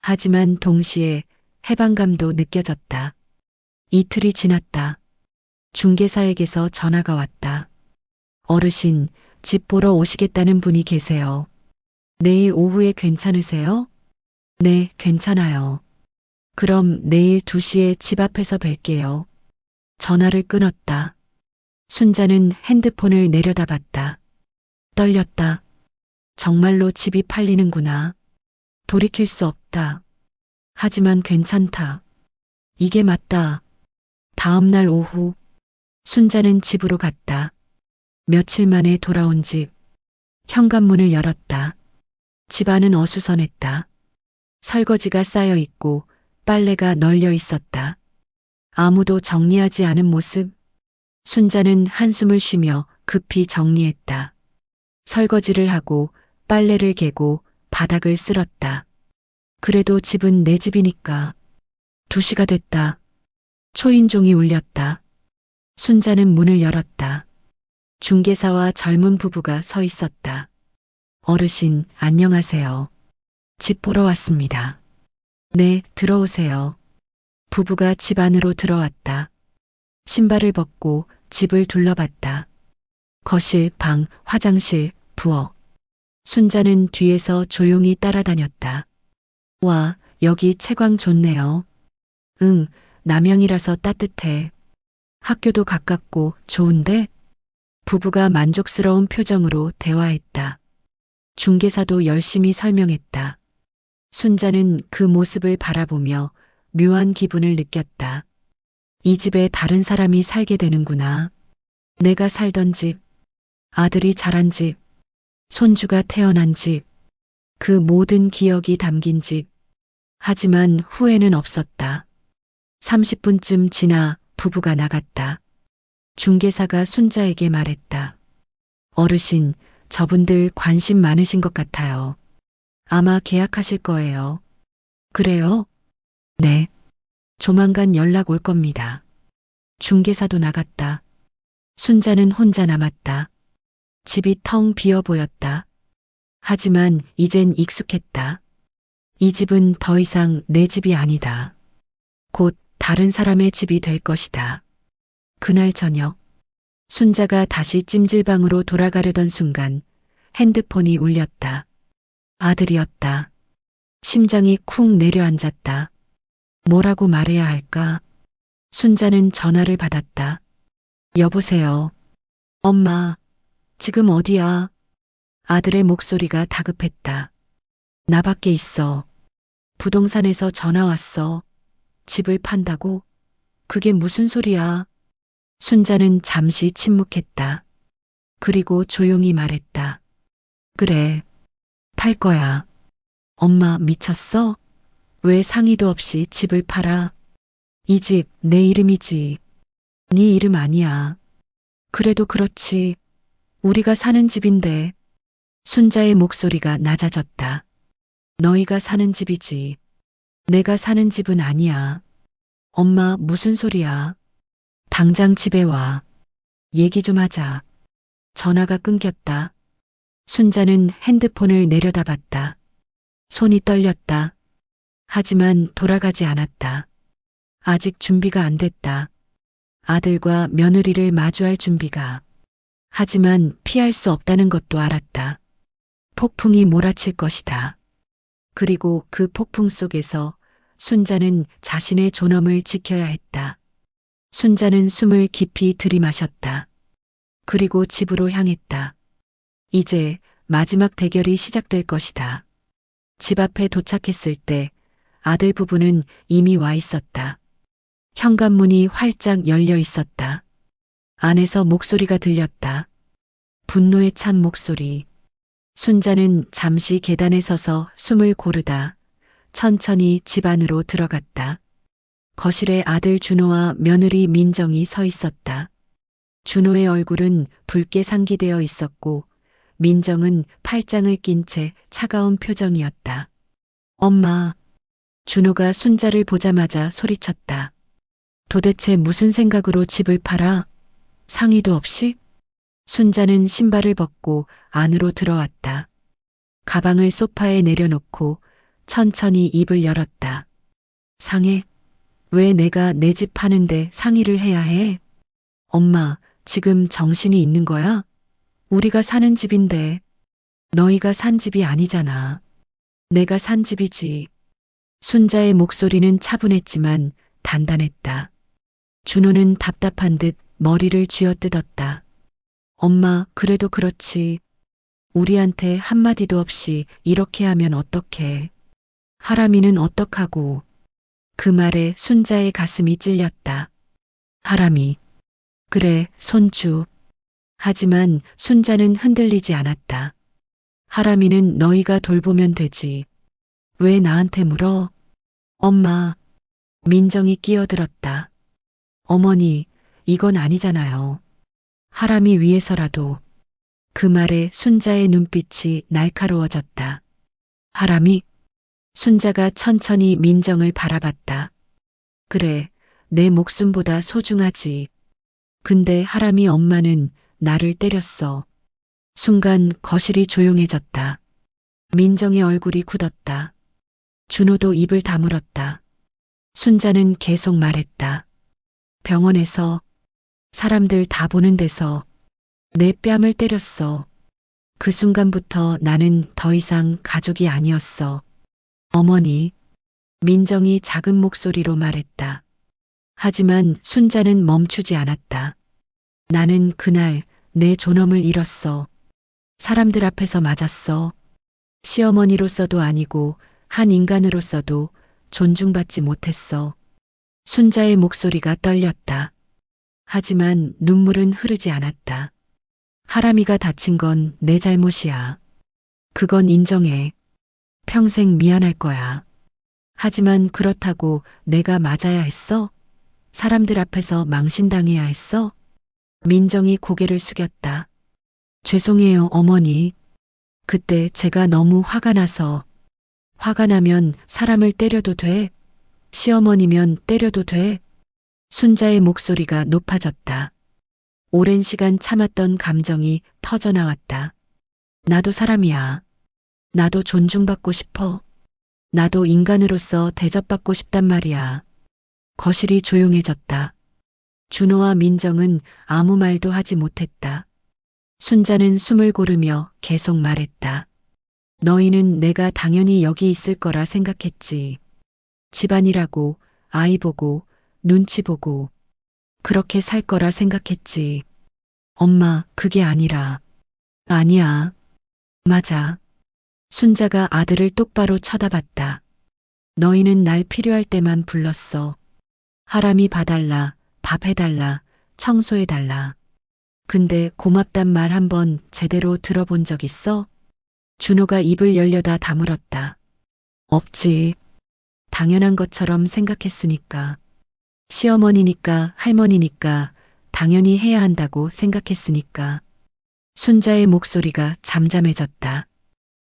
하지만 동시에 해방감도 느껴졌다. 이틀이 지났다. 중개사에게서 전화가 왔다. 어르신, 집 보러 오시겠다는 분이 계세요. 내일 오후에 괜찮으세요? 네, 괜찮아요. 그럼 내일 2시에 집 앞에서 뵐게요. 전화를 끊었다. 순자는 핸드폰을 내려다봤다. 떨렸다. 정말로 집이 팔리는구나. 돌이킬 수 없다. 하지만 괜찮다. 이게 맞다. 다음 날 오후, 순자는 집으로 갔다. 며칠 만에 돌아온 집. 현관문을 열었다. 집안은 어수선했다. 설거지가 쌓여 있고 빨래가 널려 있었다. 아무도 정리하지 않은 모습. 순자는 한숨을 쉬며 급히 정리했다. 설거지를 하고 빨래를 개고 바닥을 쓸었다. 그래도 집은 내 집이니까. 2시가 됐다. 초인종이 울렸다. 순자는 문을 열었다. 중개사와 젊은 부부가 서 있었다. 어르신, 안녕하세요. 집 보러 왔습니다. 네, 들어오세요. 부부가 집 안으로 들어왔다. 신발을 벗고 집을 둘러봤다. 거실, 방, 화장실, 부엌. 순자는 뒤에서 조용히 따라다녔다. 와, 여기 채광 좋네요. 응, 남양이라서 따뜻해. 학교도 가깝고 좋은데? 부부가 만족스러운 표정으로 대화했다. 중개사도 열심히 설명했다. 순자는 그 모습을 바라보며 묘한 기분을 느꼈다. 이 집에 다른 사람이 살게 되는구나. 내가 살던 집, 아들이 자란 집, 손주가 태어난 집, 그 모든 기억이 담긴 집. 하지만 후회는 없었다. 30분쯤 지나 부부가 나갔다. 중개사가 순자에게 말했다. 어르신, 저분들 관심 많으신 것 같아요. 아마 계약하실 거예요. 그래요? 네. 조만간 연락 올 겁니다. 중개사도 나갔다. 순자는 혼자 남았다. 집이 텅 비어 보였다. 하지만 이젠 익숙했다. 이 집은 더 이상 내 집이 아니다. 곧 다른 사람의 집이 될 것이다. 그날 저녁, 순자가 다시 찜질방으로 돌아가려던 순간 핸드폰이 울렸다. 아들이었다. 심장이 쿵 내려앉았다. 뭐라고 말해야 할까? 순자는 전화를 받았다. 여보세요. 엄마, 지금 어디야? 아들의 목소리가 다급했다. 나 밖에 있어. 부동산에서 전화 왔어. 집을 판다고? 그게 무슨 소리야? 순자는 잠시 침묵했다. 그리고 조용히 말했다. 그래, 팔 거야. 엄마 미쳤어? 왜 상의도 없이 집을 팔아? 이 집 내 이름이지. 네 이름 아니야. 그래도 그렇지. 우리가 사는 집인데. 순자의 목소리가 낮아졌다. 너희가 사는 집이지. 내가 사는 집은 아니야. 엄마 무슨 소리야? 당장 집에 와. 얘기 좀 하자. 전화가 끊겼다. 순자는 핸드폰을 내려다봤다. 손이 떨렸다. 하지만 돌아가지 않았다. 아직 준비가 안 됐다. 아들과 며느리를 마주할 준비가. 하지만 피할 수 없다는 것도 알았다. 폭풍이 몰아칠 것이다. 그리고 그 폭풍 속에서 순자는 자신의 존엄을 지켜야 했다. 순자는 숨을 깊이 들이마셨다. 그리고 집으로 향했다. 이제 마지막 대결이 시작될 것이다. 집 앞에 도착했을 때 아들 부부는 이미 와 있었다. 현관문이 활짝 열려 있었다. 안에서 목소리가 들렸다. 분노에 찬 목소리. 순자는 잠시 계단에 서서 숨을 고르다 천천히 집 안으로 들어갔다. 거실에 아들 준호와 며느리 민정이 서 있었다. 준호의 얼굴은 붉게 상기되어 있었고 민정은 팔짱을 낀 채 차가운 표정이었다. 엄마. 준호가 순자를 보자마자 소리쳤다. 도대체 무슨 생각으로 집을 팔아? 상의도 없이? 순자는 신발을 벗고 안으로 들어왔다. 가방을 소파에 내려놓고 천천히 입을 열었다. 상해? 왜 내가 내 집 파는데 상의를 해야 해? 엄마, 지금 정신이 있는 거야? 우리가 사는 집인데 너희가 산 집이 아니잖아. 내가 산 집이지. 순자의 목소리는 차분했지만 단단했다. 준호는 답답한 듯 머리를 쥐어뜯었다. 엄마, 그래도 그렇지. 우리한테 한마디도 없이 이렇게 하면 어떡해. 하람이는 어떡하고. 그 말에 순자의 가슴이 찔렸다. 하람이. 그래, 손주. 하지만 순자는 흔들리지 않았다. 하람이는 너희가 돌보면 되지. 왜 나한테 물어? 엄마. 민정이 끼어들었다. 어머니, 이건 아니잖아요. 하람이 위해서라도. 그 말에 순자의 눈빛이 날카로워졌다. 하람이? 순자가 천천히 민정을 바라봤다. 그래, 내 목숨보다 소중하지. 근데 하람이 엄마는 나를 때렸어. 순간 거실이 조용해졌다. 민정의 얼굴이 굳었다. 준호도 입을 다물었다. 순자는 계속 말했다. 병원에서, 사람들 다 보는 데서 내 뺨을 때렸어. 그 순간부터 나는 더 이상 가족이 아니었어. 어머니, 민정이 작은 목소리로 말했다. 하지만 순자는 멈추지 않았다. 나는 그날 내 존엄을 잃었어. 사람들 앞에서 맞았어. 시어머니로서도 아니고 한 인간으로서도 존중받지 못했어. 순자의 목소리가 떨렸다. 하지만 눈물은 흐르지 않았다. 하람이가 다친 건 내 잘못이야. 그건 인정해. 평생 미안할 거야. 하지만 그렇다고 내가 맞아야 했어? 사람들 앞에서 망신당해야 했어? 민정이 고개를 숙였다. 죄송해요, 어머니. 그때 제가 너무 화가 나서. 화가 나면 사람을 때려도 돼? 시어머니면 때려도 돼? 순자의 목소리가 높아졌다. 오랜 시간 참았던 감정이 터져나왔다. 나도 사람이야. 나도 존중받고 싶어. 나도 인간으로서 대접받고 싶단 말이야. 거실이 조용해졌다. 준호와 민정은 아무 말도 하지 못했다. 순자는 숨을 고르며 계속 말했다. 너희는 내가 당연히 여기 있을 거라 생각했지. 집안이라고, 아이 보고, 눈치 보고, 그렇게 살 거라 생각했지. 엄마, 그게 아니라. 아니야. 맞아. 순자가 아들을 똑바로 쳐다봤다. 너희는 날 필요할 때만 불렀어. 하람이 봐달라, 밥 해달라, 청소해달라. 근데 고맙단 말 한 번 제대로 들어본 적 있어? 준호가 입을 열려다 다물었다. 없지. 당연한 것처럼 생각했으니까. 시어머니니까 할머니니까 당연히 해야 한다고 생각했으니까. 순자의 목소리가 잠잠해졌다.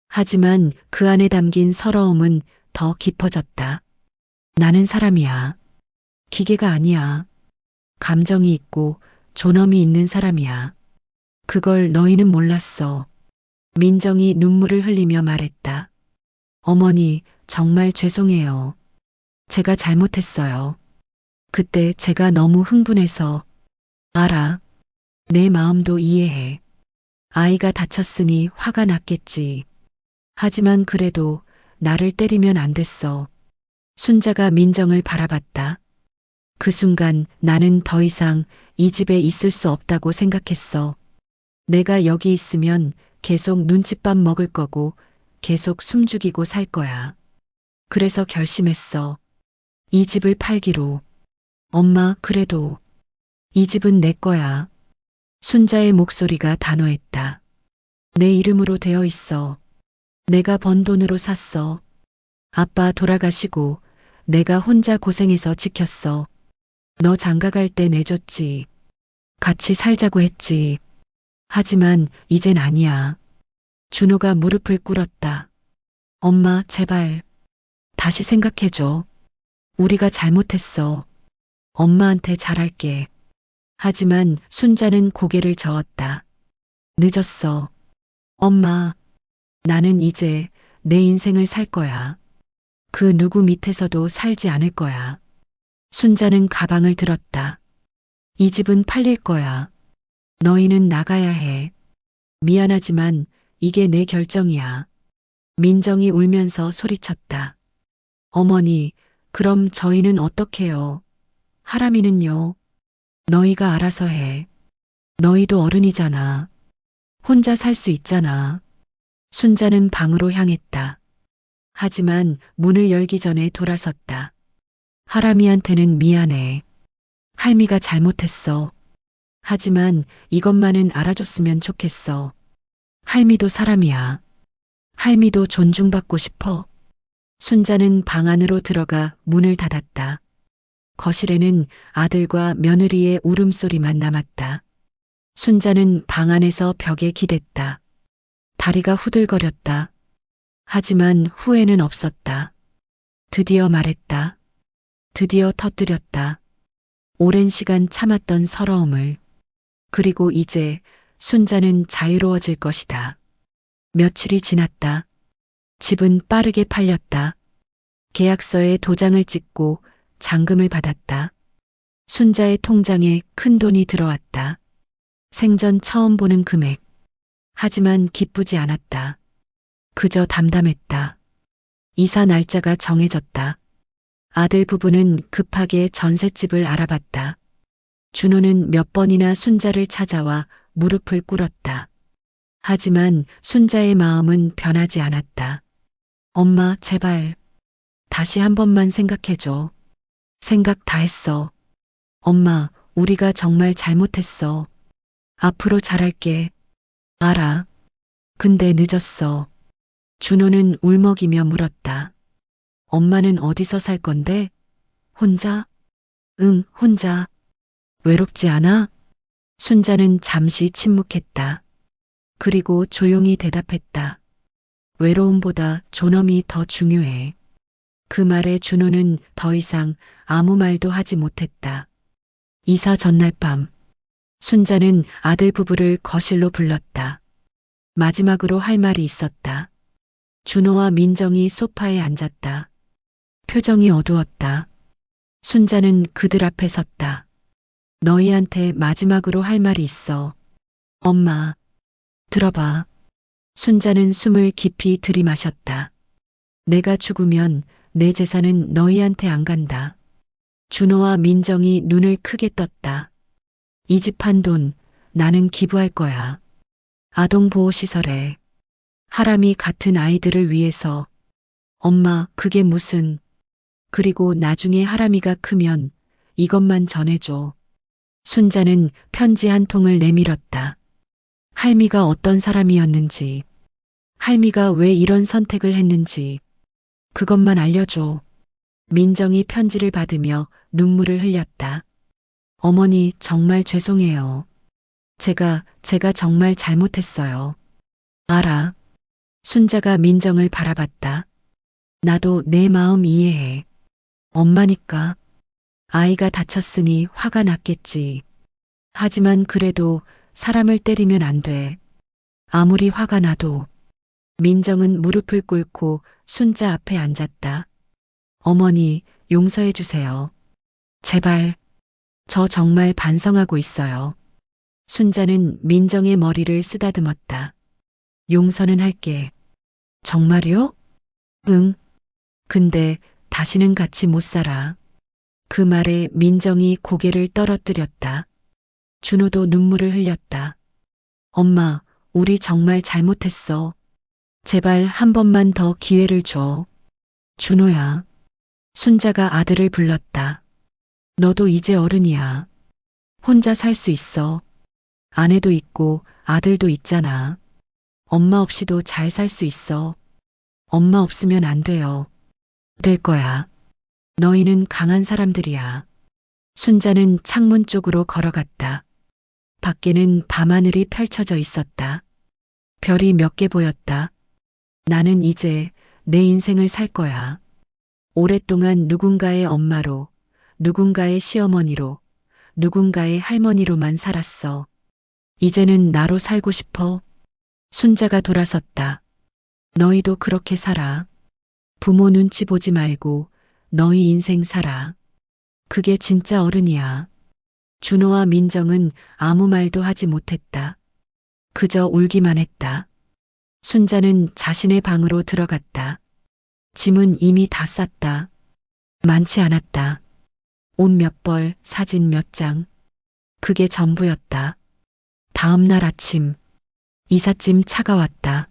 하지만 그 안에 담긴 서러움은 더 깊어졌다. 나는 사람이야. 기계가 아니야. 감정이 있고 존엄이 있는 사람이야. 그걸 너희는 몰랐어. 민정이 눈물을 흘리며 말했다. 어머니, 정말 죄송해요. 제가 잘못했어요. 그때 제가 너무 흥분해서. 알아. 내 마음도 이해해. 아이가 다쳤으니 화가 났겠지. 하지만 그래도 나를 때리면 안 됐어. 순자가 민정을 바라봤다. 그 순간 나는 더 이상 이 집에 있을 수 없다고 생각했어. 내가 여기 있으면 계속 눈칫밥 먹을 거고 계속 숨죽이고 살 거야. 그래서 결심했어. 이 집을 팔기로. 엄마, 그래도 이 집은 내 거야. 순자의 목소리가 단호했다. 내 이름으로 되어 있어. 내가 번 돈으로 샀어. 아빠 돌아가시고 내가 혼자 고생해서 지켰어. 너 장가갈 때 내줬지. 같이 살자고 했지. 하지만 이젠 아니야. 준호가 무릎을 꿇었다. 엄마, 제발. 다시 생각해줘. 우리가 잘못했어. 엄마한테 잘할게. 하지만 순자는 고개를 저었다. 늦었어. 엄마, 나는 이제 내 인생을 살 거야. 그 누구 밑에서도 살지 않을 거야. 순자는 가방을 들었다. 이 집은 팔릴 거야. 너희는 나가야 해. 미안하지만 이게 내 결정이야. 민정이 울면서 소리쳤다. 어머니, 그럼 저희는 어떡해요? 하람이는요? 너희가 알아서 해. 너희도 어른이잖아. 혼자 살 수 있잖아. 순자는 방으로 향했다. 하지만 문을 열기 전에 돌아섰다. 하람이한테는 미안해. 할미가 잘못했어. 하지만 이것만은 알아줬으면 좋겠어. 할미도 사람이야. 할미도 존중받고 싶어. 순자는 방 안으로 들어가 문을 닫았다. 거실에는 아들과 며느리의 울음소리만 남았다. 순자는 방 안에서 벽에 기댔다. 다리가 후들거렸다. 하지만 후회는 없었다. 드디어 말했다. 드디어 터뜨렸다. 오랜 시간 참았던 서러움을. 그리고 이제 순자는 자유로워질 것이다. 며칠이 지났다. 집은 빠르게 팔렸다. 계약서에 도장을 찍고 잔금을 받았다. 순자의 통장에 큰 돈이 들어왔다. 생전 처음 보는 금액. 하지만 기쁘지 않았다. 그저 담담했다. 이사 날짜가 정해졌다. 아들 부부는 급하게 전셋집을 알아봤다. 준호는 몇 번이나 순자를 찾아와 무릎을 꿇었다. 하지만 순자의 마음은 변하지 않았다. 엄마, 제발. 다시 한 번만 생각해줘. 생각 다 했어. 엄마, 우리가 정말 잘못했어. 앞으로 잘할게. 알아. 근데 늦었어. 준호는 울먹이며 물었다. 엄마는 어디서 살 건데? 혼자? 응, 혼자. 외롭지 않아? 순자는 잠시 침묵했다. 그리고 조용히 대답했다. 외로움보다 존엄이 더 중요해. 그 말에 준호는 더 이상 아무 말도 하지 못했다. 이사 전날 밤, 순자는 아들 부부를 거실로 불렀다. 마지막으로 할 말이 있었다. 준호와 민정이 소파에 앉았다. 표정이 어두웠다. 순자는 그들 앞에 섰다. 너희한테 마지막으로 할 말이 있어. 엄마, 들어봐. 순자는 숨을 깊이 들이마셨다. 내가 죽으면 내 재산은 너희한테 안 간다. 준호와 민정이 눈을 크게 떴다. 이 집 한 돈 나는 기부할 거야. 아동보호시설에. 하람이 같은 아이들을 위해서. 엄마, 그게 무슨. 그리고 나중에 하람이가 크면 이것만 전해줘. 순자는 편지 한 통을 내밀었다. 할미가 어떤 사람이었는지, 할미가 왜 이런 선택을 했는지, 그것만 알려줘. 민정이 편지를 받으며 눈물을 흘렸다. 어머니, 정말 죄송해요. 제가 정말 잘못했어요. 알아. 순자가 민정을 바라봤다. 나도 내 마음 이해해. 엄마니까. 아이가 다쳤으니 화가 났겠지. 하지만 그래도 사람을 때리면 안 돼. 아무리 화가 나도. 민정은 무릎을 꿇고 순자 앞에 앉았다. 어머니, 용서해 주세요. 제발. 저 정말 반성하고 있어요. 순자는 민정의 머리를 쓰다듬었다. 용서는 할게. 정말요? 응. 근데 다시는 같이 못 살아. 그 말에 민정이 고개를 떨어뜨렸다. 준호도 눈물을 흘렸다. 엄마, 우리 정말 잘못했어. 제발 한 번만 더 기회를 줘. 준호야. 순자가 아들을 불렀다. 너도 이제 어른이야. 혼자 살 수 있어. 아내도 있고 아들도 있잖아. 엄마 없이도 잘 살 수 있어. 엄마 없으면 안 돼요. 될 거야. 너희는 강한 사람들이야. 순자는 창문 쪽으로 걸어갔다. 밖에는 밤하늘이 펼쳐져 있었다. 별이 몇 개 보였다. 나는 이제 내 인생을 살 거야. 오랫동안 누군가의 엄마로, 누군가의 시어머니로, 누군가의 할머니로만 살았어. 이제는 나로 살고 싶어. 순자가 돌아섰다. 너희도 그렇게 살아. 부모 눈치 보지 말고 너희 인생 살아. 그게 진짜 어른이야. 준호와 민정은 아무 말도 하지 못했다. 그저 울기만 했다. 순자는 자신의 방으로 들어갔다. 짐은 이미 다 쌌다. 많지 않았다. 옷 몇 벌, 사진 몇 장. 그게 전부였다. 다음 날 아침, 이삿짐 차가 왔다.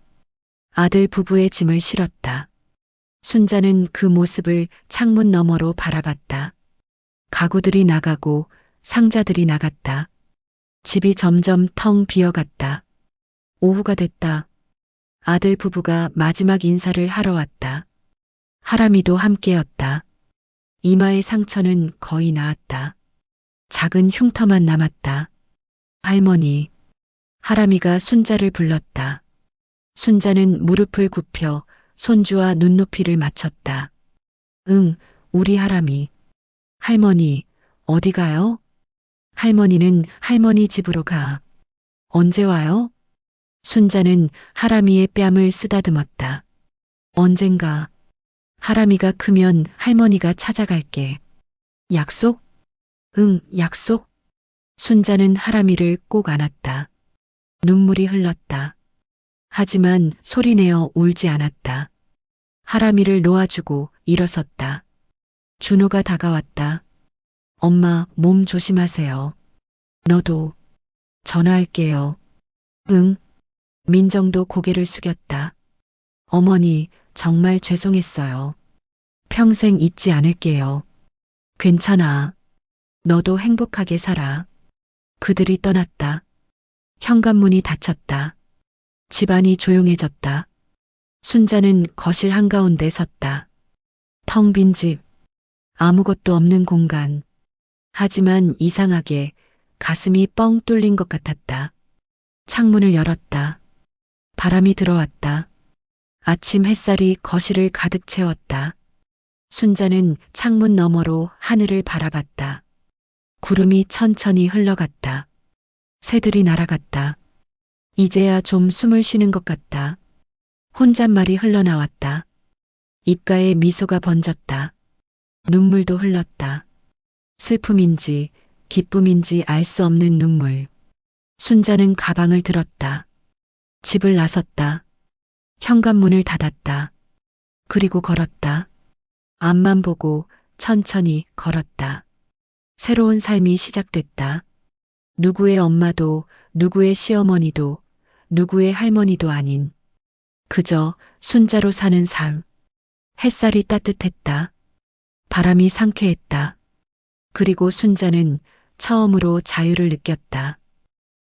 아들 부부의 짐을 실었다. 순자는 그 모습을 창문 너머로 바라봤다. 가구들이 나가고 상자들이 나갔다. 집이 점점 텅 비어갔다. 오후가 됐다. 아들 부부가 마지막 인사를 하러 왔다. 하람이도 함께였다. 이마의 상처는 거의 나았다. 작은 흉터만 남았다. 할머니. 하람이가 순자를 불렀다. 순자는 무릎을 굽혀 손주와 눈높이를 맞췄다. 응, 우리 하람이. 할머니, 어디 가요? 할머니는 할머니 집으로 가. 언제 와요? 순자는 하람이의 뺨을 쓰다듬었다. 언젠가. 하람이가 크면 할머니가 찾아갈게. 약속? 응, 약속. 순자는 하람이를 꼭 안았다. 눈물이 흘렀다. 하지만 소리내어 울지 않았다. 하람이를 놓아주고 일어섰다. 준호가 다가왔다. 엄마, 몸 조심하세요. 너도. 전화할게요. 응. 민정도 고개를 숙였다. 어머니, 정말 죄송했어요. 평생 잊지 않을게요. 괜찮아. 너도 행복하게 살아. 그들이 떠났다. 현관문이 닫혔다. 집안이 조용해졌다. 순자는 거실 한가운데 섰다. 텅 빈 집. 아무것도 없는 공간. 하지만 이상하게 가슴이 뻥 뚫린 것 같았다. 창문을 열었다. 바람이 들어왔다. 아침 햇살이 거실을 가득 채웠다. 순자는 창문 너머로 하늘을 바라봤다. 구름이 천천히 흘러갔다. 새들이 날아갔다. 이제야 좀 숨을 쉬는 것 같다. 혼잣말이 흘러나왔다. 입가에 미소가 번졌다. 눈물도 흘렀다. 슬픔인지 기쁨인지 알 수 없는 눈물. 순자는 가방을 들었다. 집을 나섰다. 현관문을 닫았다. 그리고 걸었다. 앞만 보고 천천히 걸었다. 새로운 삶이 시작됐다. 누구의 엄마도 누구의 시어머니도 누구의 할머니도 아닌 그저 순자로 사는 삶. 햇살이 따뜻했다. 바람이 상쾌했다. 그리고 순자는 처음으로 자유를 느꼈다.